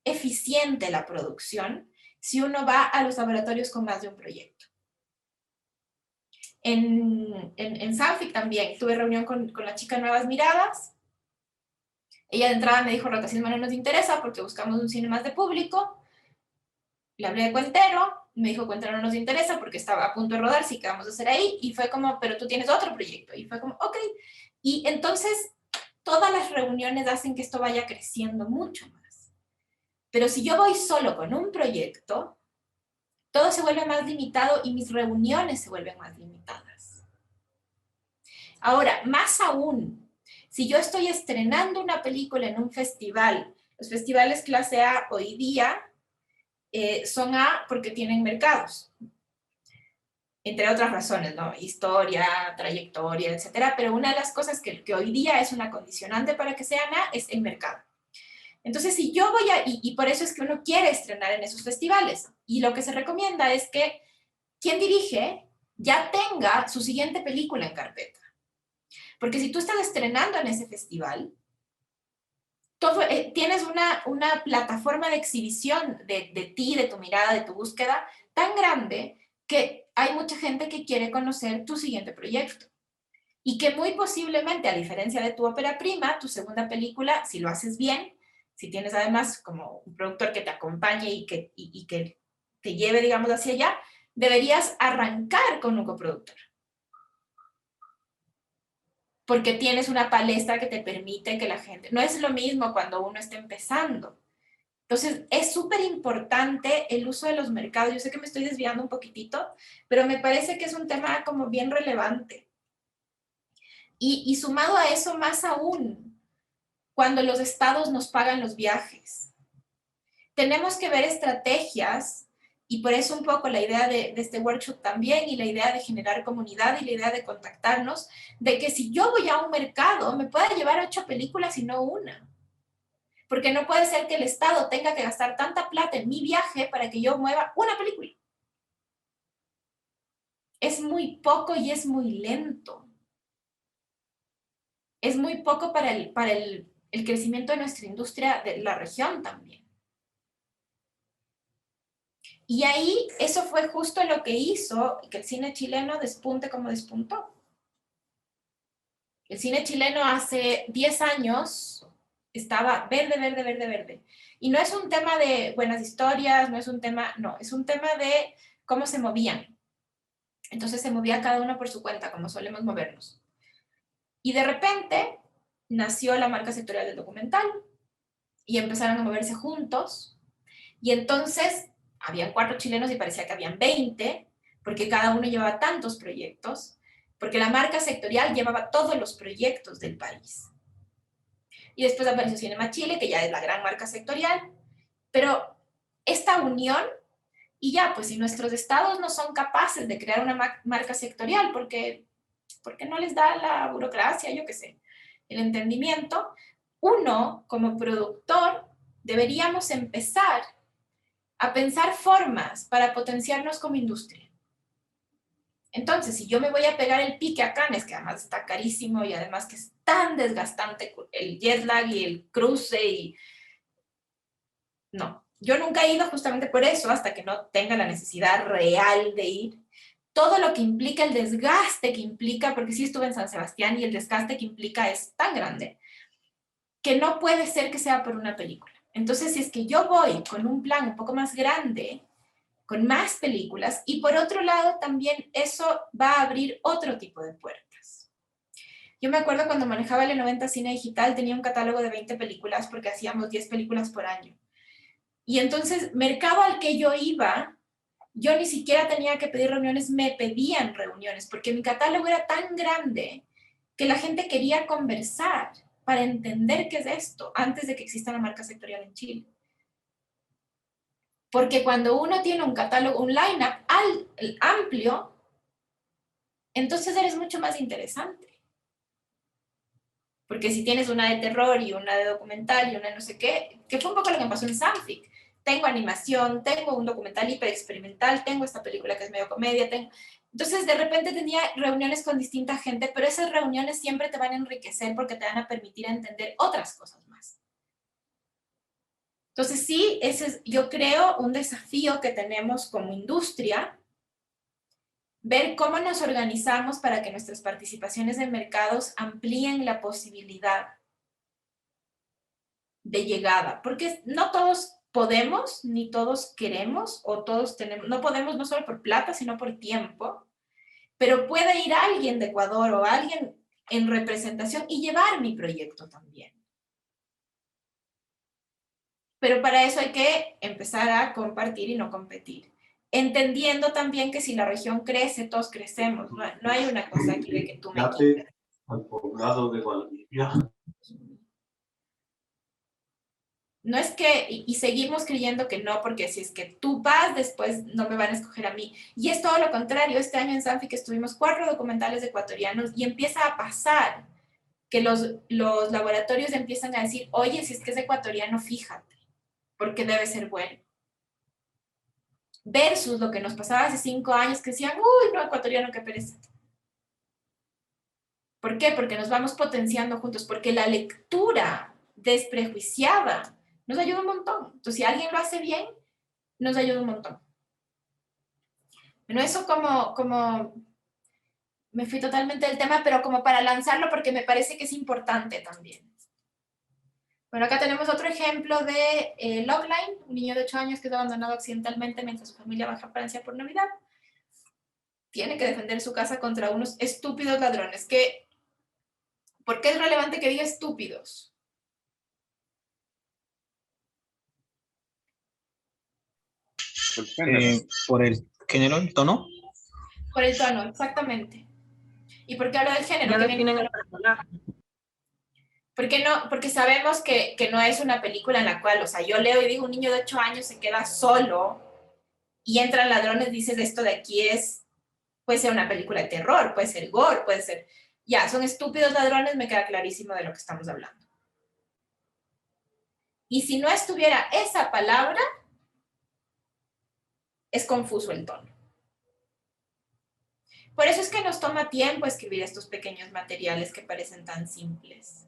eficiente la producción si uno va a los laboratorios con más de un proyecto. En Sanfic también tuve reunión con la chica Nuevas Miradas. Ella de entrada me dijo, rotacismo no nos interesa porque buscamos un cine más de público. Le hablé de Cuentero, me dijo, Cuentero no nos interesa porque estaba a punto de rodar, sí que vamos a hacer ahí. Y fue como, pero tú tienes otro proyecto. Y fue como, ok. Y entonces, todas las reuniones hacen que esto vaya creciendo mucho más. Pero si yo voy solo con un proyecto, todo se vuelve más limitado y mis reuniones se vuelven más limitadas. Ahora, más aún, si yo estoy estrenando una película en un festival, los festivales clase A hoy día son A porque tienen mercados, entre otras razones, ¿no? Historia, trayectoria, etcétera, pero una de las cosas que hoy día es una condicionante para que sean A es el mercado. Entonces, si yo voy a, y por eso es que uno quiere estrenar en esos festivales, y lo que se recomienda es que quien dirige ya tenga su siguiente película en carpeta. Porque si tú estás estrenando en ese festival, tienes una plataforma de exhibición de ti, de tu mirada, de tu búsqueda, tan grande que hay mucha gente que quiere conocer tu siguiente proyecto. Y que muy posiblemente, a diferencia de tu ópera prima, tu segunda película, si lo haces bien, si tienes además como un productor que te acompañe y que te lleve, digamos, hacia allá, deberías arrancar con un coproductor. Porque tienes una palestra que te permite que la gente... No es lo mismo cuando uno está empezando. Entonces, es súper importante el uso de los mercados. Yo sé que me estoy desviando un poquitito, pero me parece que es un tema como bien relevante. Y sumado a eso, más aún, cuando los estados nos pagan los viajes. Tenemos que ver estrategias, y por eso un poco la idea de este workshop también, y la idea de generar comunidad, y la idea de contactarnos, de que si yo voy a un mercado, me pueda llevar 8 películas y no una. Porque no puede ser que el Estado tenga que gastar tanta plata en mi viaje para que yo mueva una película. Es muy poco y es muy lento. Es muy poco para el crecimiento de nuestra industria de la región también. Y ahí eso fue justo lo que hizo que el cine chileno despunte como despuntó. El cine chileno hace 10 años estaba verde, verde, verde, verde. Y no es un tema de buenas historias, no es un tema, no, es un tema de cómo se movían. Entonces se movía cada uno por su cuenta, como solemos movernos. Y de repente nació la marca sectorial del documental y empezaron a moverse juntos. Y entonces habían 4 chilenos y parecía que habían 20, porque cada uno llevaba tantos proyectos, porque la marca sectorial llevaba todos los proyectos del país. y después apareció Cinema Chile, que ya es la gran marca sectorial, pero esta unión, y ya, pues si nuestros estados no son capaces de crear una marca sectorial, porque no les da la burocracia, yo qué sé, el entendimiento, uno como productor deberíamos empezar a pensar formas para potenciarnos como industria. Entonces, si yo me voy a pegar el pique a Cannes, que además está carísimo y además que es tan desgastante el jet lag y el cruce y... No, yo nunca he ido justamente por eso, hasta que no tenga la necesidad real de ir. Todo lo que implica, el desgaste que implica, porque sí estuve en San Sebastián y el desgaste que implica es tan grande, que no puede ser que sea por una película. Entonces, si es que yo voy con un plan un poco más grande, con más películas, y por otro lado también eso va a abrir otro tipo de puertas. Yo me acuerdo cuando manejaba el 90 Cine Digital, tenía un catálogo de 20 películas porque hacíamos 10 películas por año. Y entonces, mercado al que yo iba, yo ni siquiera tenía que pedir reuniones, me pedían reuniones, porque mi catálogo era tan grande que la gente quería conversar para entender qué es esto antes de que exista la marca sectorial en Chile. Porque cuando uno tiene un catálogo, un line-up amplio, entonces eres mucho más interesante. Porque si tienes una de terror y una de documental y una de no sé qué, que fue un poco lo que me pasó en Sanfic. Tengo animación, tengo un documental hiperexperimental, tengo esta película que es medio comedia, Entonces, de repente tenía reuniones con distinta gente, pero esas reuniones siempre te van a enriquecer porque te van a permitir entender otras cosas más. Entonces, sí, ese es, yo creo, un desafío que tenemos como industria, ver cómo nos organizamos para que nuestras participaciones en mercados amplíen la posibilidad de llegada, porque no todos podemos, ni todos queremos, o todos tenemos, no podemos no solo por plata, sino por tiempo, pero puede ir alguien de Ecuador o alguien en representación y llevar mi proyecto también. Pero para eso hay que empezar a compartir y no competir. Entendiendo también que si la región crece, todos crecemos. No hay una cosa aquí de que tú me quites. Al poblado de Valdivia. No es que, y seguimos creyendo que no, porque si es que tú vas, después no me van a escoger a mí. Y es todo lo contrario. Este año en Sanfi que estuvimos 4 documentales ecuatorianos y empieza a pasar que los laboratorios empiezan a decir, oye, si es que es ecuatoriano, fíjate, porque debe ser bueno. Versus lo que nos pasaba hace 5 años que decían, uy, no, ecuatoriano, qué pereza. ¿Por qué? Porque nos vamos potenciando juntos, porque la lectura desprejuiciada nos ayuda un montón. Entonces, si alguien lo hace bien, nos ayuda un montón. Bueno, eso como me fui totalmente del tema, pero como para lanzarlo porque me parece que es importante también. Bueno, acá tenemos otro ejemplo de Logline, un niño de 8 años que es abandonado accidentalmente mientras su familia baja a Francia por Navidad. Tiene que defender su casa contra unos estúpidos ladrones. ¿Por qué es relevante que diga estúpidos? Por el género, el tono. Por el tono, exactamente. ¿Y por qué hablo del género? Ya definen el personaje. ¿Por qué no? Porque sabemos que no es una película en la cual, o sea, yo leo y digo, un niño de 8 años se queda solo y entran ladrones, dices, esto de aquí puede ser una película de terror, puede ser gore, puede ser... Ya, son estúpidos ladrones, me queda clarísimo de lo que estamos hablando. Y si no estuviera esa palabra, es confuso el tono. Por eso es que nos toma tiempo escribir estos pequeños materiales que parecen tan simples.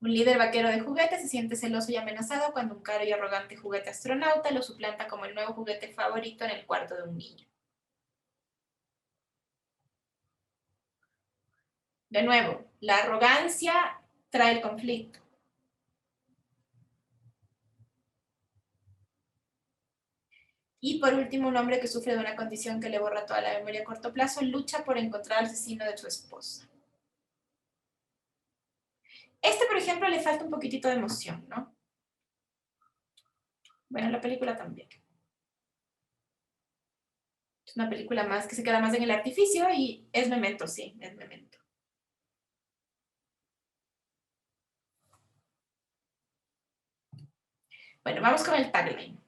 Un líder vaquero de juguetes se siente celoso y amenazado cuando un caro y arrogante juguete astronauta lo suplanta como el nuevo juguete favorito en el cuarto de un niño. De nuevo, la arrogancia trae el conflicto. Y por último, un hombre que sufre de una condición que le borra toda la memoria a corto plazo lucha por encontrar al asesino de su esposa. Por ejemplo, le falta un poquitito de emoción, ¿no? Bueno, la película también. Es una película más que se queda más en el artificio y es Memento, sí, es Memento. Bueno, vamos con el tagline.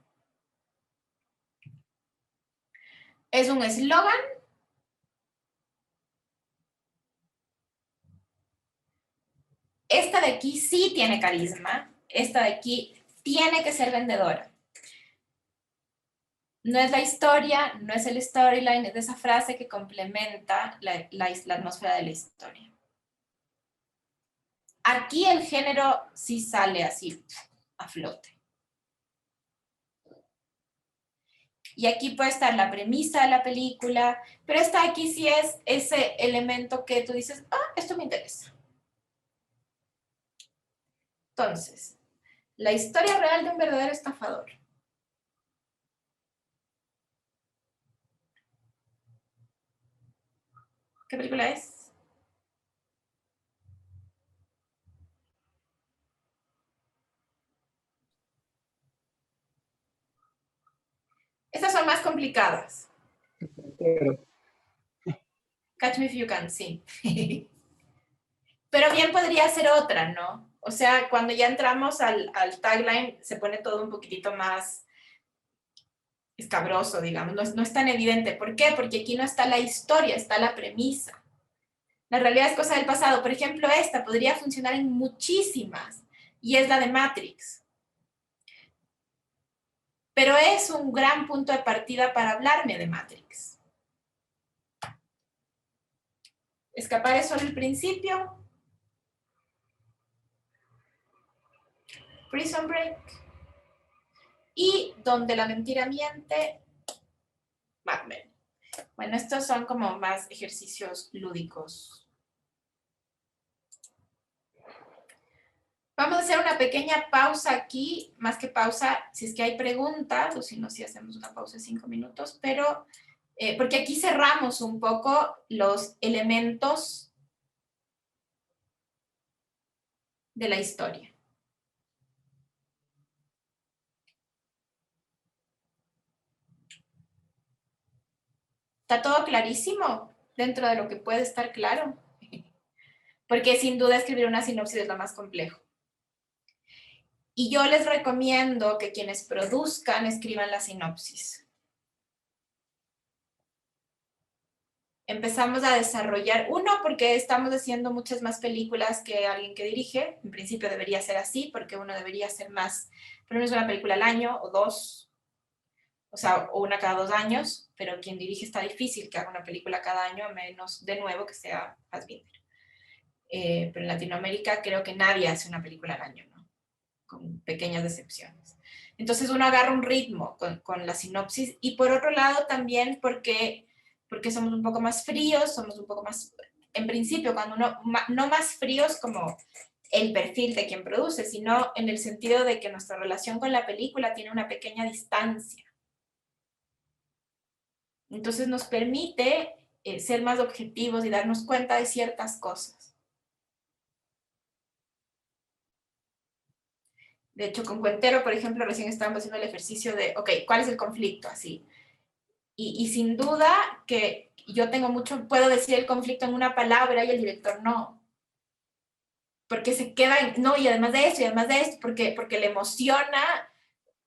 Es un eslogan. Esta de aquí sí tiene carisma. Esta de aquí tiene que ser vendedora. No es la historia, no es el storyline, es esa frase que complementa la atmósfera de la historia. Aquí el género sí sale así a flote. Y aquí puede estar la premisa de la película, pero esta aquí sí es ese elemento que tú dices, ah, esto me interesa. Entonces, la historia real de un verdadero estafador. ¿Qué película es? Estas son más complicadas. Catch Me If You Can, sí. Pero bien podría ser otra, ¿no? O sea, cuando ya entramos al tagline, se pone todo un poquitito más escabroso, digamos, no es tan evidente. ¿Por qué? Porque aquí no está la historia, está la premisa. La realidad es cosa del pasado. Por ejemplo, esta podría funcionar en muchísimas, y es la de Matrix. Pero es un gran punto de partida para hablarme de Matrix. Escapar es solo el principio. Prison Break. Y donde la mentira miente, Mad Men. Bueno, estos son como más ejercicios lúdicos. Vamos a hacer una pequeña pausa aquí, más que pausa, si es que hay preguntas, o si no, si hacemos una pausa de 5 minutos, pero porque aquí cerramos un poco los elementos de la historia. ¿Está todo clarísimo dentro de lo que puede estar claro? Porque sin duda escribir una sinopsis es lo más complejo. Y yo les recomiendo que quienes produzcan escriban la sinopsis. Empezamos a desarrollar, uno, porque estamos haciendo muchas más películas que alguien que dirige, en principio debería ser así, porque uno debería hacer más, por lo menos una película al año o dos, o sea, o una cada 2 años, pero quien dirige está difícil que haga una película cada año, a menos de nuevo que sea Fassbinder. Pero en Latinoamérica creo que nadie hace una película al año, ¿no? Con pequeñas excepciones. Entonces uno agarra un ritmo con la sinopsis y por otro lado también porque somos un poco más fríos, somos un poco más, en principio, cuando uno, no más fríos como el perfil de quien produce, sino en el sentido de que nuestra relación con la película tiene una pequeña distancia. Entonces nos permite ser más objetivos y darnos cuenta de ciertas cosas. De hecho, con Cuentero, por ejemplo, recién estábamos haciendo el ejercicio de, ok, ¿cuál es el conflicto? Así. Y sin duda que yo tengo mucho, puedo decir el conflicto en una palabra y el director no. Porque se queda en, no, y además de esto, porque le emociona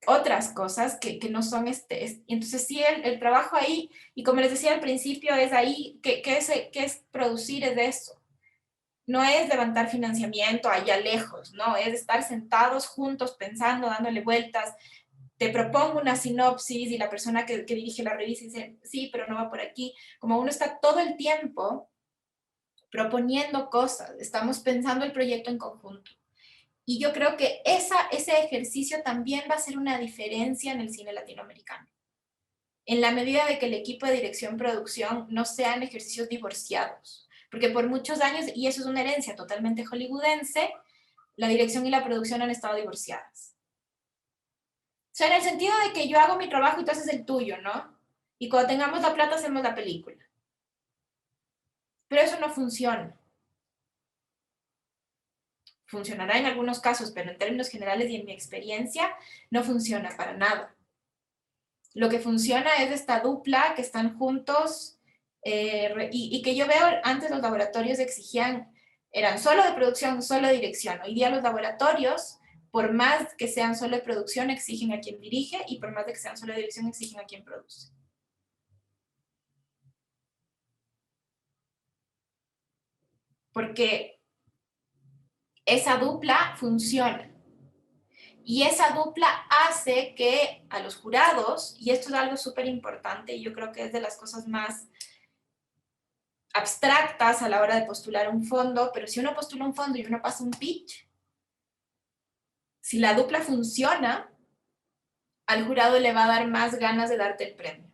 otras cosas que no son y entonces sí, el trabajo ahí, y como les decía al principio, es ahí, ¿qué es producir? Es de eso. No es levantar financiamiento allá lejos, no, es estar sentados juntos, pensando, dándole vueltas. Te propongo una sinopsis y la persona que dirige la revista dice, sí, pero no va por aquí. Como uno está todo el tiempo proponiendo cosas, estamos pensando el proyecto en conjunto. Y yo creo que ese ejercicio también va a ser una diferencia en el cine latinoamericano. En la medida de que el equipo de dirección-producción no sean ejercicios divorciados. Porque por muchos años, y eso es una herencia totalmente hollywoodense, la dirección y la producción han estado divorciadas. O sea, en el sentido de que yo hago mi trabajo y tú haces el tuyo, ¿no? Y cuando tengamos la plata hacemos la película. Pero eso no funciona. Funcionará en algunos casos, pero en términos generales y en mi experiencia, no funciona para nada. Lo que funciona es esta dupla que están juntos y que yo veo antes los laboratorios exigían, eran solo de producción, solo de dirección. Hoy día los laboratorios, por más que sean solo de producción, exigen a quien dirige y por más de que sean solo de dirección, exigen a quien produce. Porque esa dupla funciona. Y esa dupla hace que a los jurados, y esto es algo súper importante, y yo creo que es de las cosas más abstractas a la hora de postular un fondo, pero si uno postula un fondo y uno pasa un pitch, si la dupla funciona, al jurado le va a dar más ganas de darte el premio.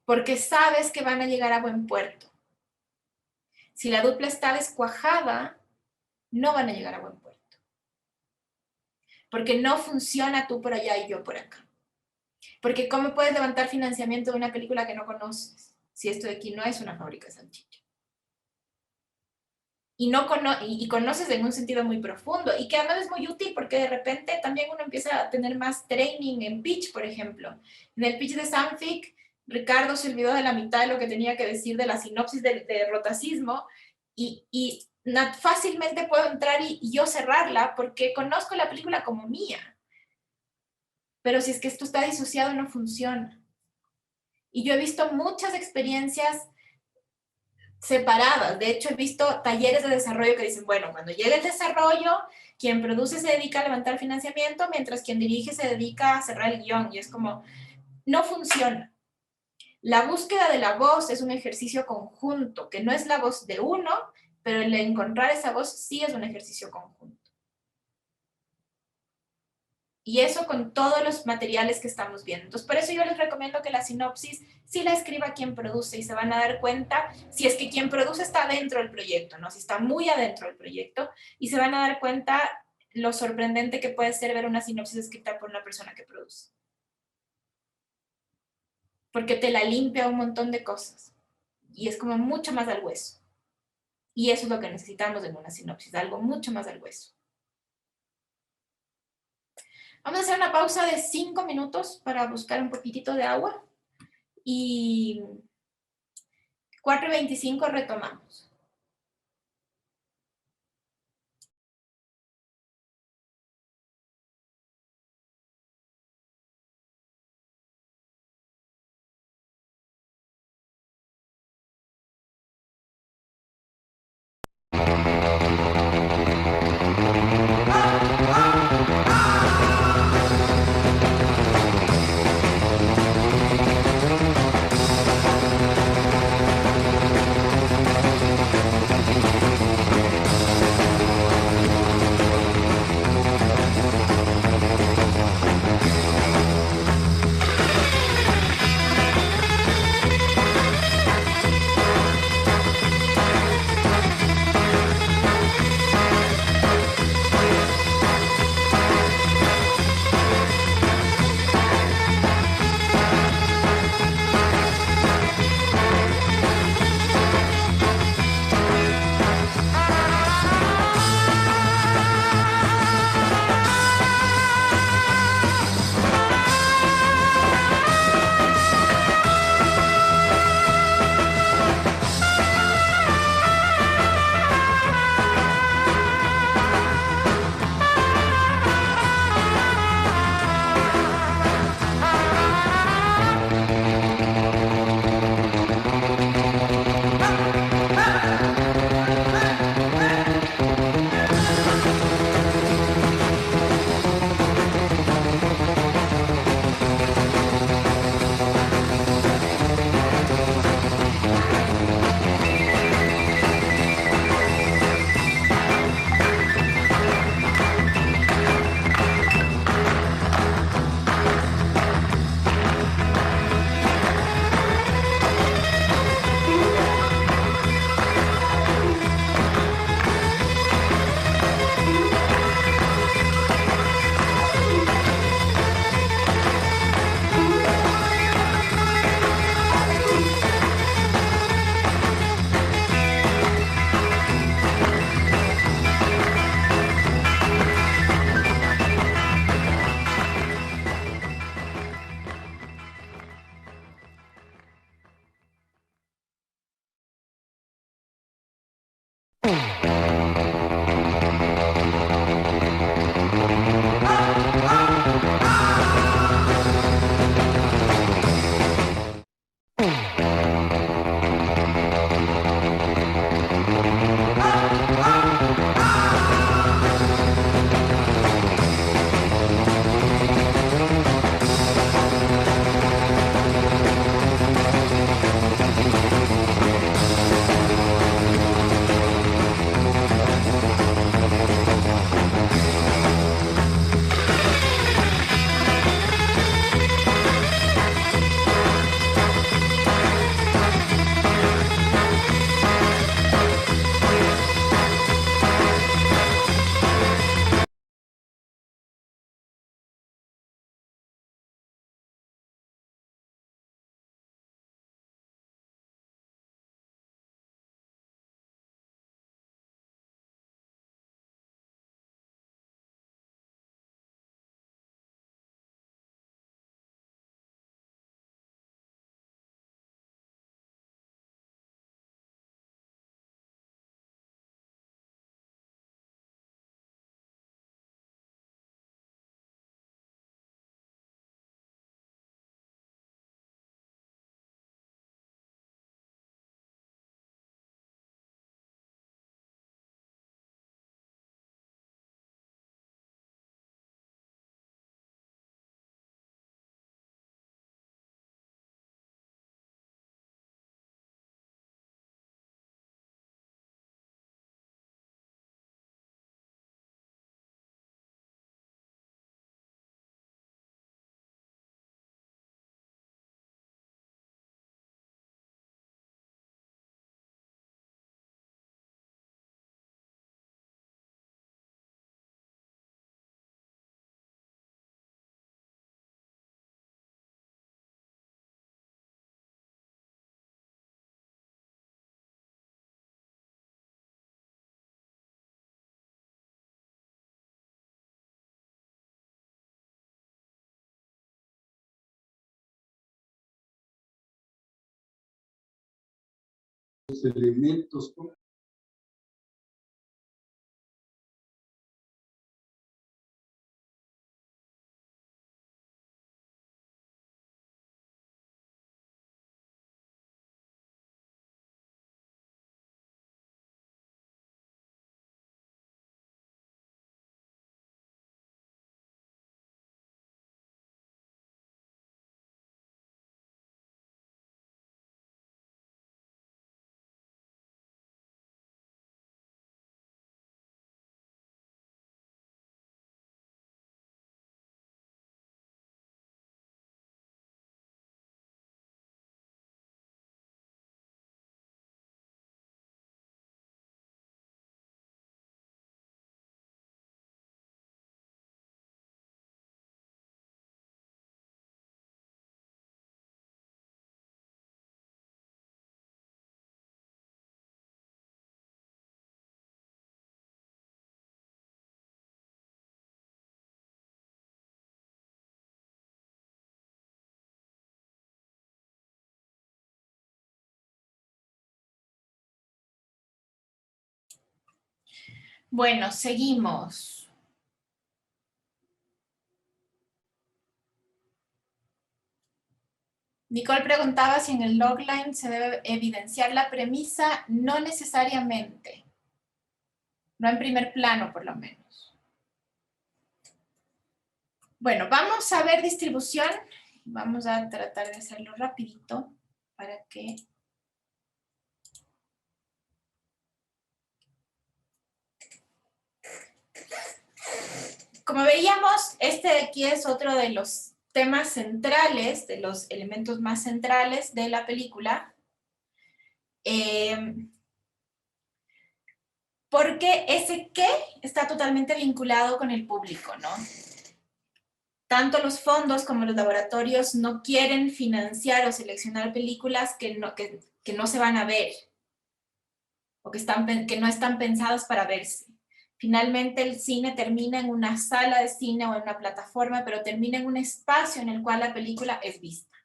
Porque sabes que van a llegar a buen puerto. Si la dupla está descuajada, no van a llegar a buen puerto. Porque no funciona tú por allá y yo por acá. Porque ¿cómo puedes levantar financiamiento de una película que no conoces? Si esto de aquí no es una fábrica de salchicha. Y conoces en un sentido muy profundo y que además es muy útil porque de repente también uno empieza a tener más training en pitch, por ejemplo. En el pitch de Sanfic, Ricardo se olvidó de la mitad de lo que tenía que decir de la sinopsis de rotacismo y fácilmente puedo entrar y yo cerrarla porque conozco la película como mía. Pero si es que esto está disociado no funciona. Y yo he visto muchas experiencias separadas. De hecho, he visto talleres de desarrollo que dicen, bueno, cuando llegue el desarrollo, quien produce se dedica a levantar financiamiento, mientras quien dirige se dedica a cerrar el guión. Y es como, no funciona. La búsqueda de la voz es un ejercicio conjunto, que no es la voz de uno, pero el encontrar esa voz sí es un ejercicio conjunto. Y eso con todos los materiales que estamos viendo. Entonces, por eso yo les recomiendo que la sinopsis sí la escriba quien produce y se van a dar cuenta si es que quien produce está dentro del proyecto, ¿no? Si está muy adentro del proyecto y se van a dar cuenta lo sorprendente que puede ser ver una sinopsis escrita por una persona que produce. Porque te la limpia un montón de cosas y es como mucho más al hueso. Y eso es lo que necesitamos en una sinopsis, algo mucho más al hueso. Vamos a hacer una pausa de 5 minutos para buscar un poquitito de agua y 4:25 retomamos. elementos, ¿no? Bueno, seguimos. Nicole preguntaba si en el logline se debe evidenciar la premisa. No necesariamente. No en primer plano, por lo menos. Bueno, vamos a ver distribución. Vamos a tratar de hacerlo rapidito para que... Como veíamos, este de aquí es otro de los temas centrales, de los elementos más centrales de la película. Porque ese qué está totalmente vinculado con el público, ¿no? Tanto los fondos como los laboratorios no quieren financiar o seleccionar películas que no se van a ver o que no están pensadas para verse. Finalmente el cine termina en una sala de cine o en una plataforma, pero termina en un espacio en el cual la película es vista.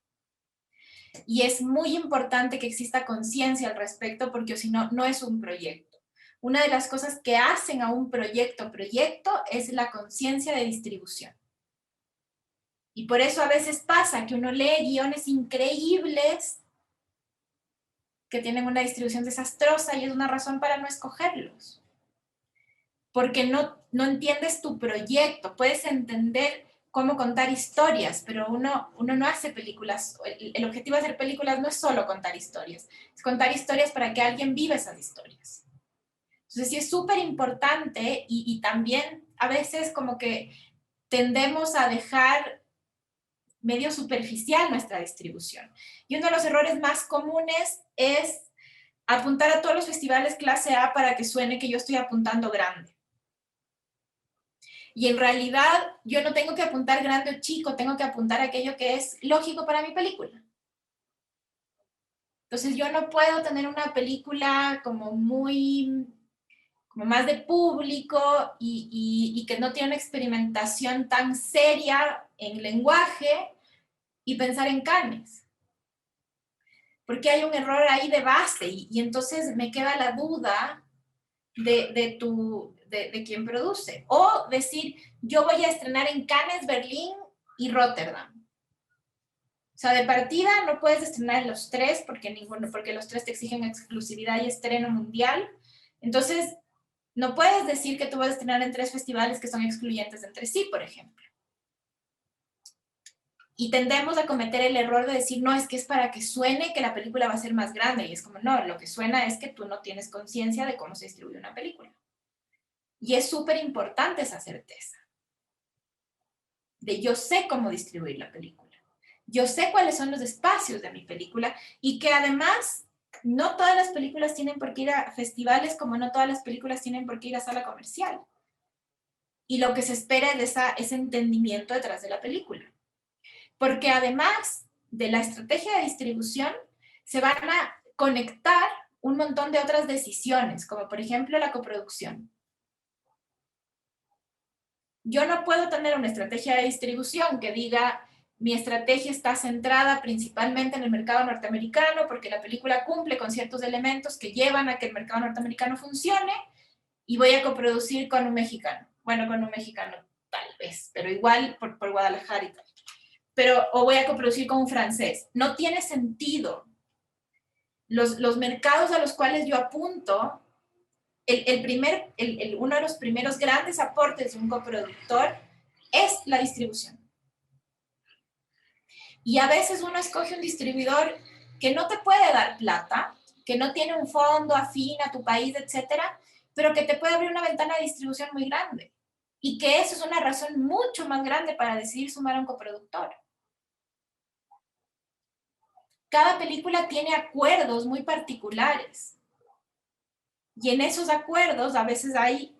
Y es muy importante que exista conciencia al respecto porque si no, no es un proyecto. Una de las cosas que hacen a un proyecto es la conciencia de distribución. Y por eso a veces pasa que uno lee guiones increíbles que tienen una distribución desastrosa y es una razón para no escogerlos. Porque no entiendes tu proyecto. Puedes entender cómo contar historias, pero uno no hace películas. El objetivo de hacer películas no es solo contar historias, es contar historias para que alguien viva esas historias. Entonces sí es súper importante y también a veces como que tendemos a dejar medio superficial nuestra distribución. Y uno de los errores más comunes es apuntar a todos los festivales clase A para que suene que yo estoy apuntando grande. Y en realidad yo no tengo que apuntar grande o chico, tengo que apuntar aquello que es lógico para mi película. Entonces yo no puedo tener una película como más de público y que no tiene una experimentación tan seria en lenguaje y pensar en Cannes. Porque hay un error ahí de base y entonces me queda la duda de quién produce. O decir, yo voy a estrenar en Cannes, Berlín y Rotterdam. O sea, de partida no puedes estrenar en los tres porque los tres te exigen exclusividad y estreno mundial. Entonces, no puedes decir que tú vas a estrenar en 3 festivales que son excluyentes entre sí, por ejemplo. Y tendemos a cometer el error de decir, no, es que es para que suene que la película va a ser más grande. Y es como, no, lo que suena es que tú no tienes conciencia de cómo se distribuye una película. Y es súper importante esa certeza. De yo sé cómo distribuir la película. Yo sé cuáles son los espacios de mi película y que además no todas las películas tienen por qué ir a festivales como no todas las películas tienen por qué ir a sala comercial. Y lo que se espera es ese entendimiento detrás de la película. Porque además de la estrategia de distribución, se van a conectar un montón de otras decisiones, como por ejemplo la coproducción. Yo no puedo tener una estrategia de distribución que diga, mi estrategia está centrada principalmente en el mercado norteamericano porque la película cumple con ciertos elementos que llevan a que el mercado norteamericano funcione y voy a coproducir con un mexicano. Bueno, con un mexicano tal vez, pero igual por Guadalajara y tal. Pero, o voy a coproducir con un francés. No tiene sentido. Los mercados a los cuales yo apunto, uno de los primeros grandes aportes de un coproductor es la distribución. Y a veces uno escoge un distribuidor que no te puede dar plata, que no tiene un fondo afín a tu país, etcétera, pero que te puede abrir una ventana de distribución muy grande. Y que eso es una razón mucho más grande para decidir sumar a un coproductor. Cada película tiene acuerdos muy particulares. Y en esos acuerdos a veces hay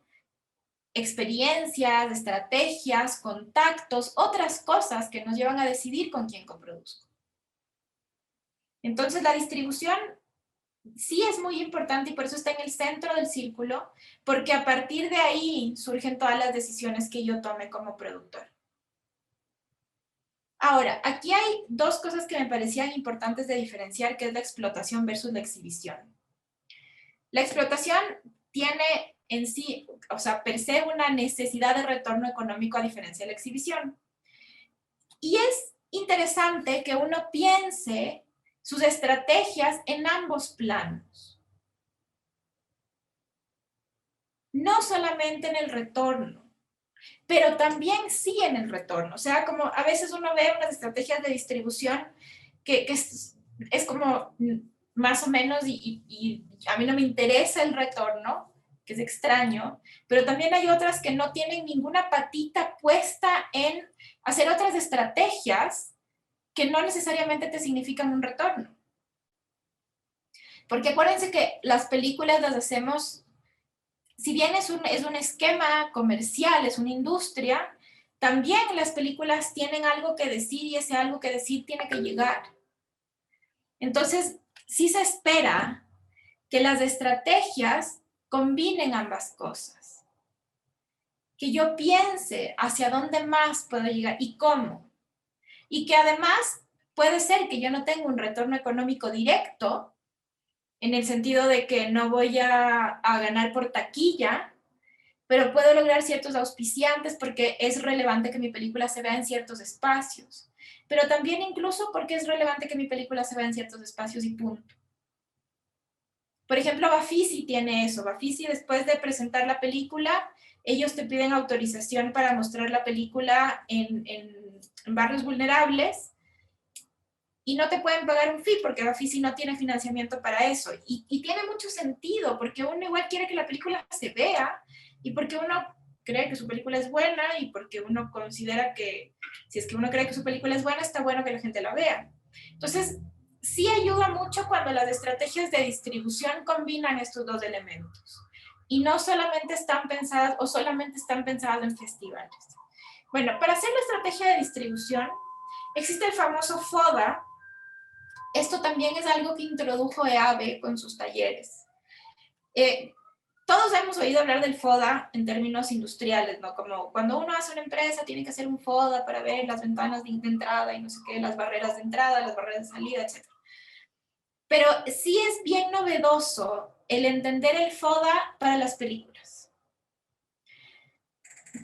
experiencias, estrategias, contactos, otras cosas que nos llevan a decidir con quién coproduzco. Entonces la distribución sí es muy importante y por eso está en el centro del círculo, porque a partir de ahí surgen todas las decisiones que yo tome como productor. Ahora, aquí hay dos cosas que me parecían importantes de diferenciar, que es la explotación versus la exhibición. La explotación tiene en sí, o sea, per se una necesidad de retorno económico a diferencia de la exhibición. Y es interesante que uno piense sus estrategias en ambos planos. No solamente en el retorno, pero también sí en el retorno. O sea, como a veces uno ve unas estrategias de distribución que es como más o menos, y a mí no me interesa el retorno, que es extraño, pero también hay otras que no tienen ninguna patita puesta en hacer otras estrategias que no necesariamente te significan un retorno. Porque acuérdense que las películas las hacemos, si bien es un esquema comercial, es una industria, también las películas tienen algo que decir y ese algo que decir tiene que llegar. Entonces, sí se espera que las estrategias combinen ambas cosas. Que yo piense hacia dónde más puedo llegar y cómo. Y que además puede ser que yo no tenga un retorno económico directo, en el sentido de que no voy a ganar por taquilla, pero puedo lograr ciertos auspiciantes porque es relevante que mi película se vea en ciertos espacios. Pero también incluso porque es relevante que mi película se vea en ciertos espacios y punto. Por ejemplo, Bafisi tiene eso. Bafisi, después de presentar la película, ellos te piden autorización para mostrar la película en barrios vulnerables y no te pueden pagar un fee porque Bafisi no tiene financiamiento para eso. Y tiene mucho sentido porque uno igual quiere que la película se vea y porque uno cree que su película es buena y porque uno considera que si es que uno cree que su película es buena, está bueno que la gente la vea. Entonces, sí ayuda mucho cuando las estrategias de distribución combinan estos dos elementos y no solamente están pensadas o solamente están pensadas en festivales. Bueno, para hacer la estrategia de distribución existe el famoso FODA. Esto también es algo que introdujo EAVE con sus talleres. Todos hemos oído hablar del FODA en términos industriales, ¿no? Como cuando uno hace una empresa tiene que hacer un FODA para ver las ventanas de entrada y no sé qué, las barreras de entrada, las barreras de salida, etc. Pero sí es bien novedoso el entender el FODA para las películas.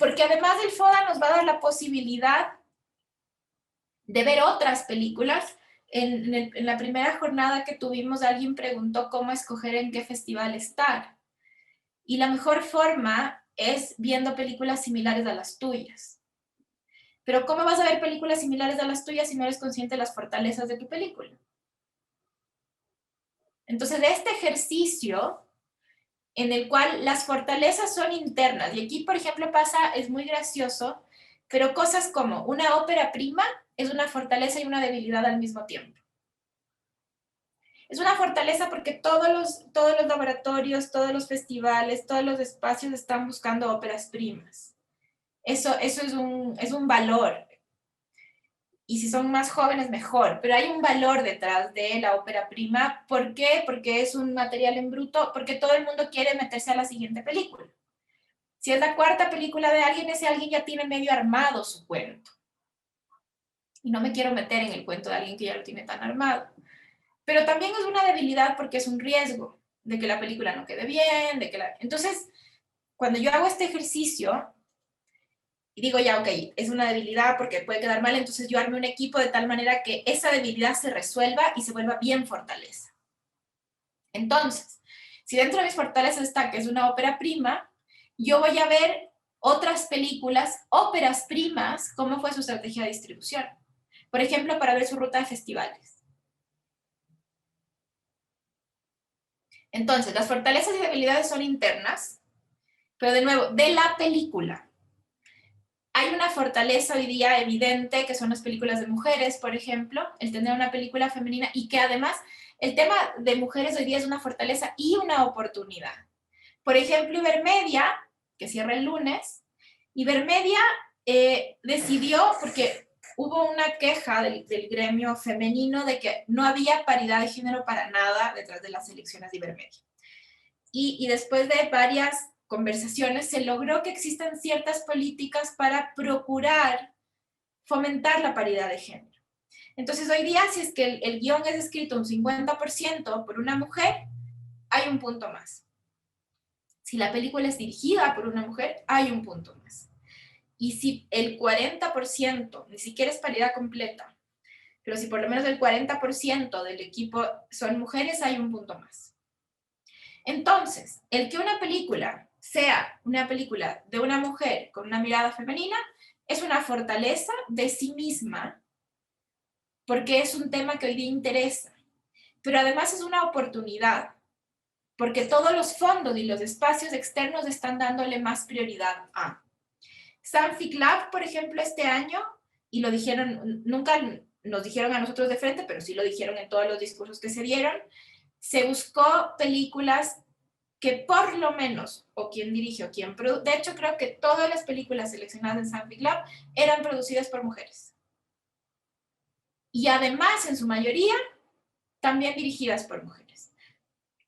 Porque además del FODA nos va a dar la posibilidad de ver otras películas. En la primera jornada que tuvimos, alguien preguntó cómo escoger en qué festival estar. Y la mejor forma es viendo películas similares a las tuyas. Pero ¿cómo vas a ver películas similares a las tuyas si no eres consciente de las fortalezas de tu película? Entonces, este ejercicio en el cual las fortalezas son internas, y aquí, por ejemplo, pasa, es muy gracioso, pero cosas como una ópera prima es una fortaleza y una debilidad al mismo tiempo. Es una fortaleza porque todos los laboratorios, todos los festivales, todos los espacios están buscando óperas primas. Eso es un valor. Y si son más jóvenes, mejor. Pero hay un valor detrás de la ópera prima. ¿Por qué? Porque es un material en bruto, porque todo el mundo quiere meterse a la siguiente película. Si es la cuarta película de alguien, ese alguien ya tiene medio armado su cuento. Y no me quiero meter en el cuento de alguien que ya lo tiene tan armado. Pero también es una debilidad porque es un riesgo de que la película no quede bien, Entonces, cuando yo hago este ejercicio y digo ya, ok, es una debilidad porque puede quedar mal, entonces yo arme un equipo de tal manera que esa debilidad se resuelva y se vuelva bien fortaleza. Entonces, si dentro de mis fortalezas está que es una ópera prima, yo voy a ver otras películas, óperas primas, cómo fue su estrategia de distribución. Por ejemplo, para ver su ruta de festivales. Entonces, las fortalezas y debilidades son internas, pero de nuevo, de la película. Hay una fortaleza hoy día evidente, que son las películas de mujeres, por ejemplo, el tener una película femenina, y que además el tema de mujeres hoy día es una fortaleza y una oportunidad. Por ejemplo, Ibermedia, que cierra el lunes, Ibermedia decidió, porque hubo una queja del gremio femenino de que no había paridad de género para nada detrás de las elecciones de Ibermedia. Y después de varias conversaciones se logró que existan ciertas políticas para procurar fomentar la paridad de género. Entonces, hoy día, si es que el guión es escrito un 50% por una mujer, hay un punto más. Si la película es dirigida por una mujer, hay un punto más. Y si el 40%, ni siquiera es paridad completa, pero si por lo menos el 40% del equipo son mujeres, hay un punto más. Entonces, el que una película sea una película de una mujer con una mirada femenina es una fortaleza de sí misma, porque es un tema que hoy día interesa, pero además es una oportunidad, porque todos los fondos y los espacios externos están dándole más prioridad a. Sanfic Lab, por ejemplo, este año, y lo dijeron, nunca nos dijeron a nosotros de frente, pero sí lo dijeron en todos los discursos que se dieron, se buscó películas que por lo menos, o quien dirige o quien produce, de hecho creo que todas las películas seleccionadas en Sanfic Lab eran producidas por mujeres. Y además, en su mayoría, también dirigidas por mujeres.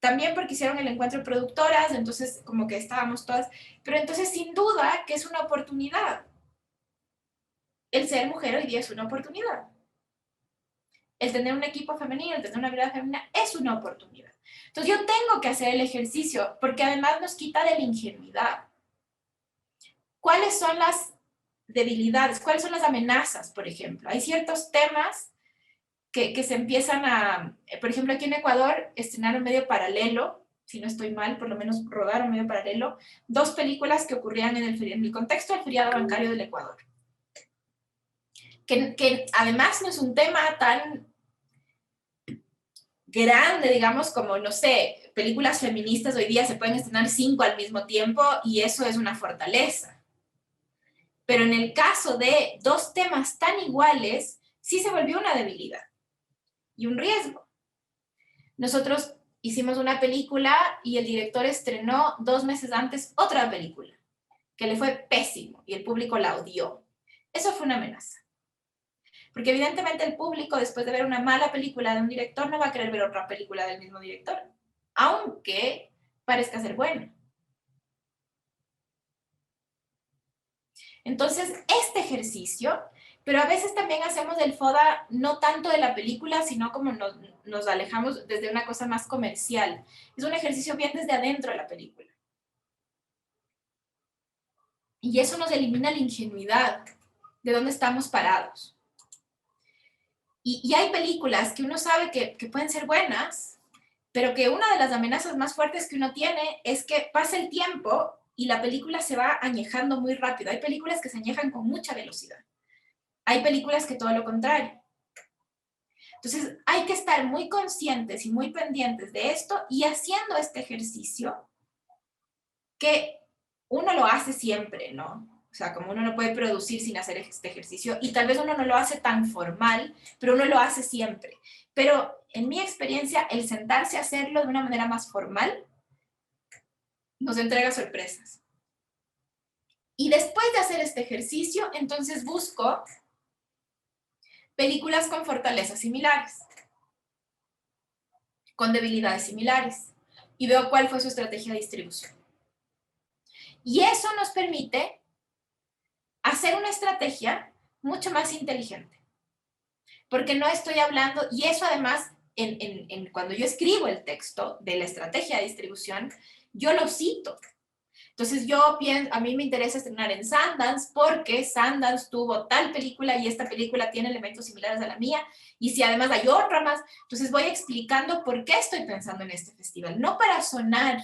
También porque hicieron el encuentro de productoras, entonces como que estábamos todas, pero entonces sin duda que es una oportunidad. El ser mujer hoy día es una oportunidad. El tener un equipo femenino, el tener una mirada femenina es una oportunidad. Entonces yo tengo que hacer el ejercicio porque además nos quita de la ingenuidad. ¿Cuáles son las debilidades? ¿Cuáles son las amenazas, por ejemplo? Hay ciertos temas que se empiezan a, por ejemplo, aquí en Ecuador estrenaron medio paralelo, si no estoy mal, por lo menos rodaron medio paralelo, 2 películas que ocurrían en el contexto del feriado bancario del Ecuador. Que además no es un tema tan grande, digamos, como, no sé, películas feministas hoy día se pueden estrenar 5 al mismo tiempo y eso es una fortaleza. Pero en el caso de 2 temas tan iguales, sí se volvió una debilidad y un riesgo. Nosotros hicimos una película y el director estrenó 2 meses antes otra película, que le fue pésimo y el público la odió. Eso fue una amenaza. Porque evidentemente el público, después de ver una mala película de un director, no va a querer ver otra película del mismo director, aunque parezca ser buena. Entonces, este ejercicio, pero a veces también hacemos del FODA no tanto de la película, sino como nos alejamos desde una cosa más comercial. Es un ejercicio bien desde adentro de la película. Y eso nos elimina la ingenuidad de dónde estamos parados. Y hay películas que uno sabe que pueden ser buenas, pero que una de las amenazas más fuertes que uno tiene es que pasa el tiempo y la película se va añejando muy rápido. Hay películas que se añejan con mucha velocidad. Hay películas que todo lo contrario. Entonces, hay que estar muy conscientes y muy pendientes de esto y haciendo este ejercicio que uno lo hace siempre, ¿no? O sea, como uno no puede producir sin hacer este ejercicio y tal vez uno no lo hace tan formal, pero uno lo hace siempre. Pero en mi experiencia, el sentarse a hacerlo de una manera más formal nos entrega sorpresas. Y después de hacer este ejercicio, entonces busco películas con fortalezas similares, con debilidades similares, y veo cuál fue su estrategia de distribución. Y eso nos permite hacer una estrategia mucho más inteligente. porque no estoy hablando, y eso además, cuando yo escribo el texto de la estrategia de distribución, yo lo cito. Entonces yo pienso, a mí me interesa estrenar en Sundance porque Sundance tuvo tal película y esta película tiene elementos similares a la mía, y si además hay otra más, entonces voy explicando por qué estoy pensando en este festival, no para sonar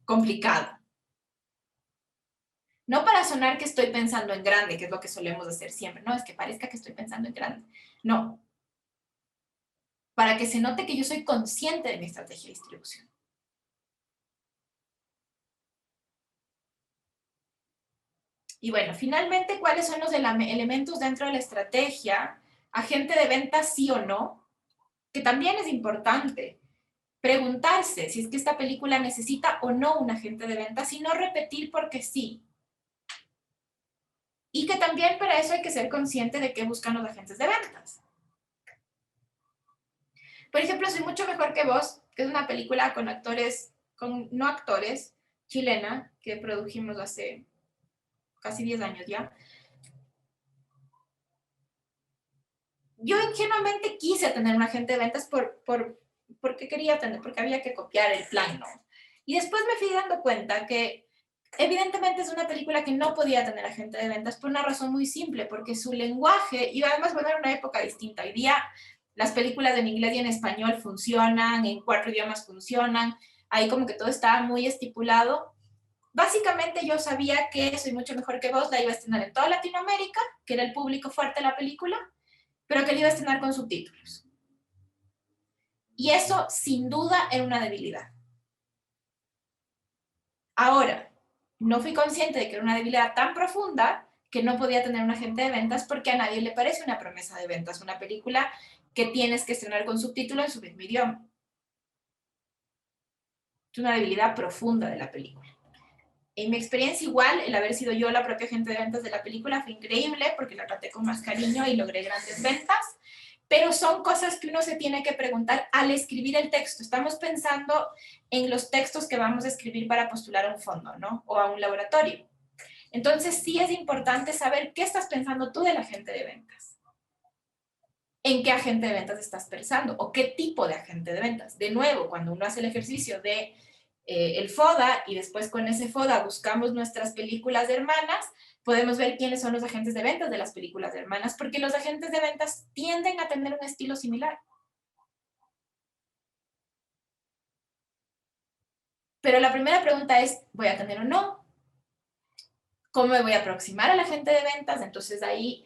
complicado, no para sonar que estoy pensando en grande, que es lo que solemos hacer siempre, no, es que parezca que estoy pensando en grande, no, para que se note que yo soy consciente de mi estrategia de distribución. Y bueno, finalmente, ¿cuáles son los elementos dentro de la estrategia? Agente de ventas, sí o no, que también es importante. Preguntarse si es que esta película necesita o no un agente de ventas y no repetir porque sí. Y que también para eso hay que ser consciente de qué buscan los agentes de ventas. Por ejemplo, Soy mucho mejor que vos, que es una película con actores, no actores, chilena, que produjimos hace casi 10 años ya. Yo ingenuamente quise tener un agente de ventas porque quería tener, porque había que copiar el plan, ¿no? Y después me fui dando cuenta que evidentemente es una película que no podía tener agente de ventas por una razón muy simple, porque su lenguaje, y además bueno, era una época distinta. Hoy día las películas en inglés y en español funcionan, en 4 idiomas funcionan, ahí como que todo estaba muy estipulado. Básicamente yo sabía que Soy mucho mejor que vos la iba a estrenar en toda Latinoamérica, que era el público fuerte de la película, pero que la iba a estrenar con subtítulos. Y eso, sin duda, era una debilidad. Ahora, no fui consciente de que era una debilidad tan profunda que no podía tener un agente de ventas porque a nadie le parece una promesa de ventas, una película que tienes que estrenar con subtítulos en su mismo idioma. Es una debilidad profunda de la película. En mi experiencia igual, el haber sido yo la propia agente de ventas de la película fue increíble porque la traté con más cariño y logré grandes ventas, pero son cosas que uno se tiene que preguntar al escribir el texto. Estamos pensando en los textos que vamos a escribir para postular a un fondo, ¿no? O a un laboratorio. Entonces sí es importante saber qué estás pensando tú del agente de ventas. ¿En qué agente de ventas estás pensando? ¿O qué tipo de agente de ventas? De nuevo, cuando uno hace el ejercicio de el FODA y después con ese FODA buscamos nuestras películas de hermanas, podemos ver quiénes son los agentes de ventas de las películas de hermanas, porque los agentes de ventas tienden a tener un estilo similar. Pero la primera pregunta es, ¿voy a tener o no? ¿Cómo me voy a aproximar al agente de ventas? Entonces ahí,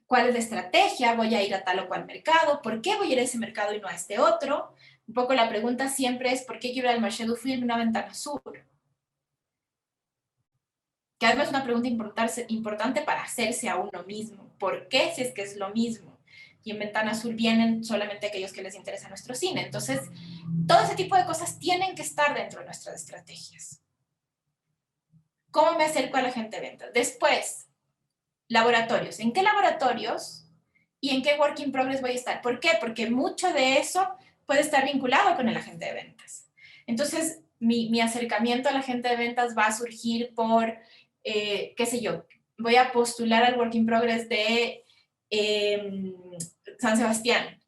¿cuál es la estrategia? ¿Voy a ir a tal o cual mercado? ¿Por qué voy a ir a ese mercado y no a este otro? Un poco la pregunta siempre es, ¿por qué quiero ir al marché du film una ventana sur? Que además es una pregunta importante para hacerse a uno mismo. ¿Por qué si es que es lo mismo? Y en Ventana Azul vienen solamente aquellos que les interesa nuestro cine. Entonces, todo ese tipo de cosas tienen que estar dentro de nuestras estrategias. ¿Cómo me acerco a la gente de ventas? Después, laboratorios. ¿En qué laboratorios y en qué work in progress voy a estar? ¿Por qué? Porque mucho de eso puede estar vinculado con el agente de ventas. Entonces, mi acercamiento al agente de ventas va a surgir por qué sé yo, voy a postular al work in progress de San Sebastián,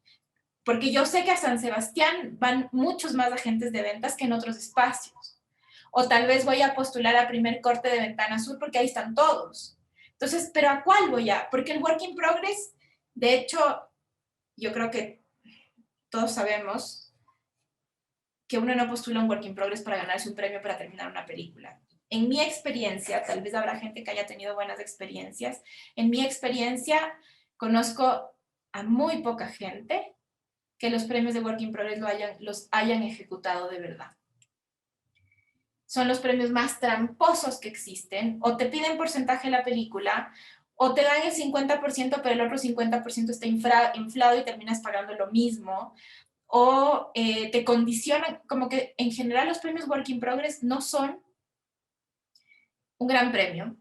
porque yo sé que a San Sebastián van muchos más agentes de ventas que en otros espacios. O tal vez voy a postular a primer corte de Ventana Sur porque ahí están todos. Entonces, ¿pero a cuál voy a? Porque el work in progress, de hecho, yo creo que todos sabemos que uno no postula un work in progress para ganarse un premio para terminar una película. En mi experiencia, tal vez habrá gente que haya tenido buenas experiencias, en mi experiencia conozco a muy poca gente que los premios de Work in Progress los hayan ejecutado de verdad. Son los premios más tramposos que existen, o te piden porcentaje de la película, o te dan el 50%, pero el otro 50% está inflado y terminas pagando lo mismo, o te condicionan, como que en general los premios Work in Progress no son un gran premio,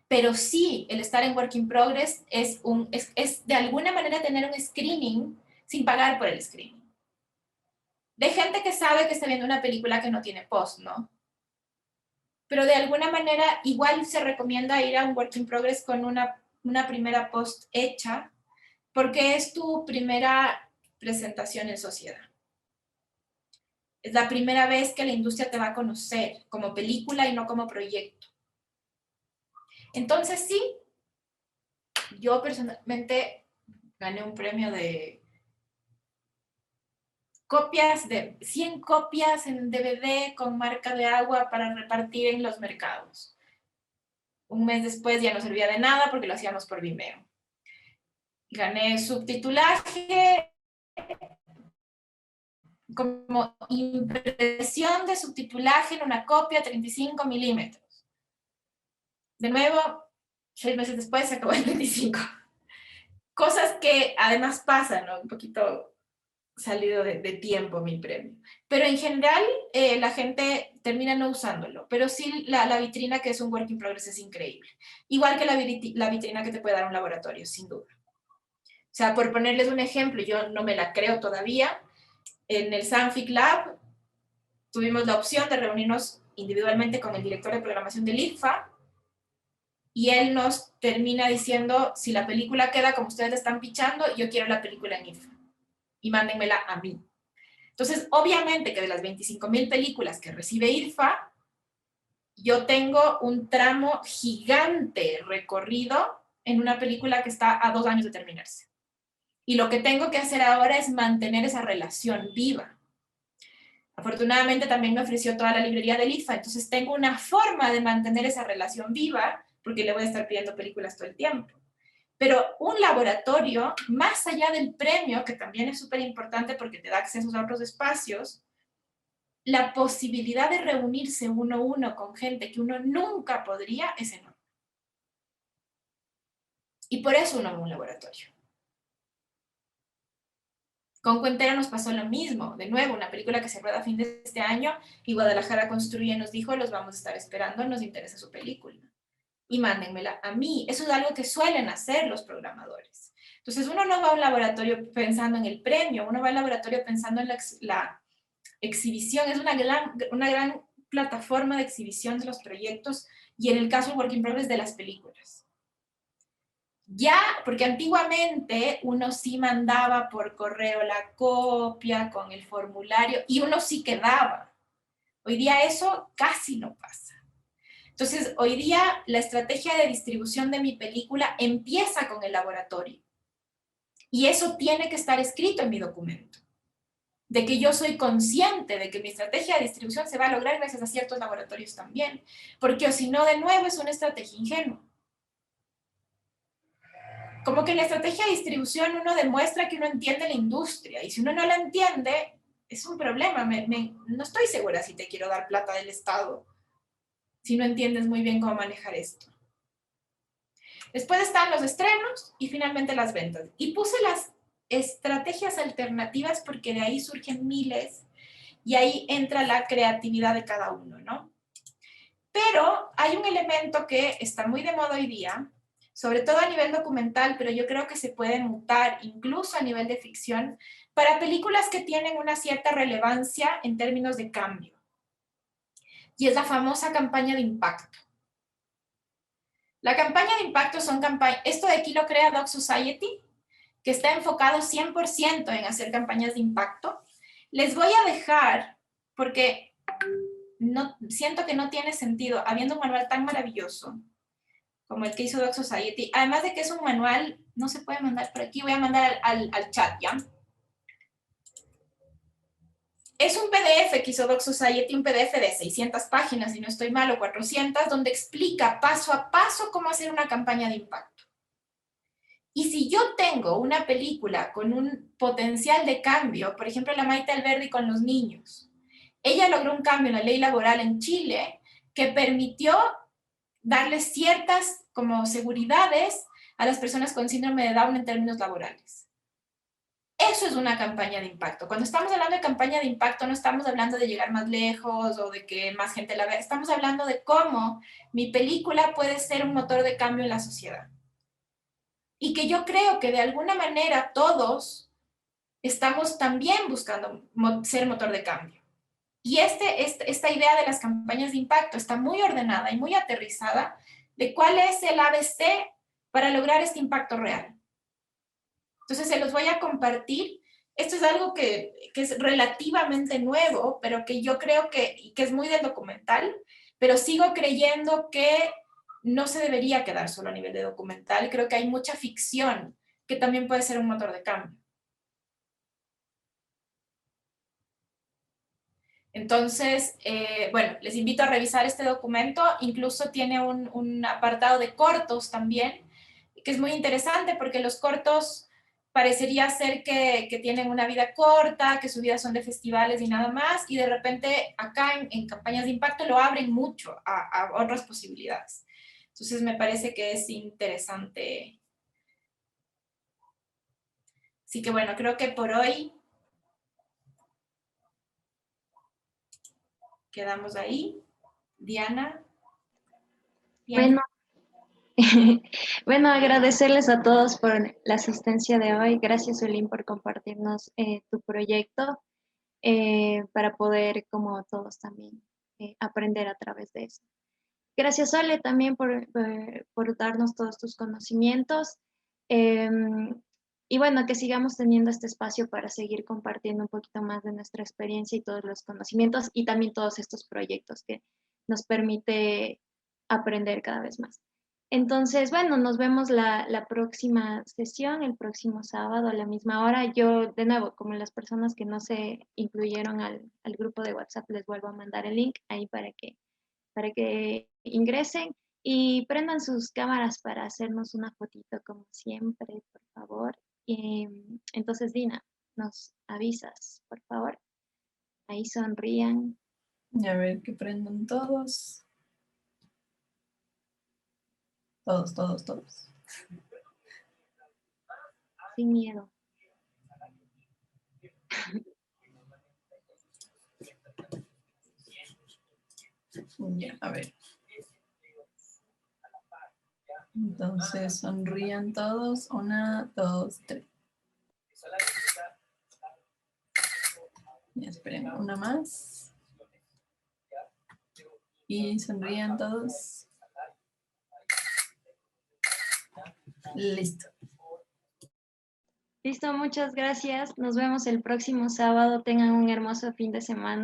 pero sí el estar en Work in Progress es de alguna manera tener un screening sin pagar por el screening. De gente que sabe que está viendo una película que no tiene post, ¿no? Pero de alguna manera igual se recomienda ir a un Work in Progress con una una primera post hecha porque es tu primera presentación en sociedad. Es la primera vez que la industria te va a conocer como película y no como proyecto. Entonces sí, yo personalmente gané un premio de copias, de 100 copias en DVD con marca de agua para repartir en los mercados. Un mes después ya no servía de nada porque lo hacíamos por Vimeo. Gané subtitulaje, como impresión de subtitulaje en una copia 35 milímetros. De nuevo, 6 meses después se acabó el 25. Cosas que además pasan, ¿no? Un poquito salido de tiempo mi premio. Pero en general la gente termina no usándolo, pero sí la vitrina, que es un work in progress, es increíble. Igual que la vitrina que te puede dar un laboratorio, sin duda. O sea, por ponerles un ejemplo, yo no me la creo todavía, en el Sanfic Lab tuvimos la opción de reunirnos individualmente con el director de programación del IFA y él nos termina diciendo, si la película queda como ustedes la están pichando, yo quiero la película en IFA y mándenmela a mí. Entonces, obviamente que de las 25,000 películas que recibe IRFA, yo tengo un tramo gigante recorrido en una película que está a 2 años de terminarse. Y lo que tengo que hacer ahora es mantener esa relación viva. Afortunadamente también me ofreció toda la librería del IFA, entonces tengo una forma de mantener esa relación viva, porque le voy a estar pidiendo películas todo el tiempo. Pero un laboratorio, más allá del premio, que también es súper importante porque te da acceso a otros espacios, la posibilidad de reunirse uno a uno con gente que uno nunca podría es enorme. Y por eso uno va a un laboratorio. Con Cuentera nos pasó lo mismo. De nuevo, una película que se rueda a fin de este año y Guadalajara Construye nos dijo, los vamos a estar esperando, nos interesa su película. Y mándenmela a mí. Eso es algo que suelen hacer los programadores. Entonces, uno no va a un laboratorio pensando en el premio, uno va al laboratorio pensando en la exhibición. Es una gran plataforma de exhibición de los proyectos y en el caso del Work in Progress de las películas. Ya, porque antiguamente uno sí mandaba por correo la copia con el formulario y uno sí quedaba. Hoy día eso casi no pasa. Entonces, hoy día la estrategia de distribución de mi película empieza con el laboratorio. Y eso tiene que estar escrito en mi documento. De que yo soy consciente de que mi estrategia de distribución se va a lograr gracias a ciertos laboratorios también. Porque o si no, de nuevo, es una estrategia ingenua. Como que en la estrategia de distribución uno demuestra que uno entiende la industria. Y si uno no la entiende, es un problema. No estoy segura si te quiero dar plata del Estado si no entiendes muy bien cómo manejar esto. Después están los estrenos y finalmente las ventas. Y puse las estrategias alternativas porque de ahí surgen miles y ahí entra la creatividad de cada uno, ¿no? Pero hay un elemento que está muy de moda hoy día, sobre todo a nivel documental, pero yo creo que se puede mutar incluso a nivel de ficción para películas que tienen una cierta relevancia en términos de cambio. Y es la famosa campaña de impacto. La campaña de impacto son campañas, esto de aquí lo crea Doc Society, que está enfocado 100% en hacer campañas de impacto. Les voy a dejar, porque no, siento que no tiene sentido, habiendo un manual tan maravilloso como el que hizo Doc Society, además de que es un manual, no se puede mandar por aquí, voy a mandar al chat, ¿ya? Es un PDF que hizo Doc Society, un PDF de 600 páginas, si no estoy mal, o 400, donde explica paso a paso cómo hacer una campaña de impacto. Y si yo tengo una película con un potencial de cambio, por ejemplo, la Maite Alberdi con los niños, ella logró un cambio en la ley laboral en Chile que permitió darles ciertas como seguridades a las personas con síndrome de Down en términos laborales. Eso es una campaña de impacto. Cuando estamos hablando de campaña de impacto, no estamos hablando de llegar más lejos o de que más gente la vea. Estamos hablando de cómo mi película puede ser un motor de cambio en la sociedad. Y que yo creo que de alguna manera todos estamos también buscando ser motor de cambio. Y esta idea de las campañas de impacto está muy ordenada y muy aterrizada de cuál es el ABC para lograr este impacto real. Entonces se los voy a compartir. Esto es algo que es relativamente nuevo, pero que yo creo que es muy del documental, pero sigo creyendo que no se debería quedar solo a nivel de documental. Creo que hay mucha ficción que también puede ser un motor de cambio. Entonces, bueno, les invito a revisar este documento. Incluso tiene un apartado de cortos también, que es muy interesante porque los cortos parecería ser que tienen una vida corta, que sus vidas son de festivales y nada más, y de repente acá en campañas de impacto lo abren mucho a otras posibilidades. Entonces me parece que es interesante. Así que bueno, creo que por hoy quedamos ahí. Diana. Bueno, bueno, agradecerles a todos por la asistencia de hoy. Gracias, Ulín, por compartirnos tu proyecto para poder, como todos también, aprender a través de eso. Gracias, Ale, también por darnos todos tus conocimientos. Y bueno, que sigamos teniendo este espacio para seguir compartiendo un poquito más de nuestra experiencia y todos los conocimientos y también todos estos proyectos que nos permite aprender cada vez más. Entonces, bueno, nos vemos la próxima sesión, el próximo sábado a la misma hora. Yo, de nuevo, como las personas que no se incluyeron al grupo de WhatsApp, les vuelvo a mandar el link ahí para que ingresen y prendan sus cámaras para hacernos una fotito como siempre, por favor. Entonces, Dina, nos avisas, por favor. Ahí sonrían. A ver, que prendan todos. Todos. Sin miedo. Ya, a ver. Entonces, sonrían todos. 1, 2, 3. Ya, esperen, una más. Y sonrían todos. Listo. Listo, muchas gracias. Nos vemos el próximo sábado. Tengan un hermoso fin de semana.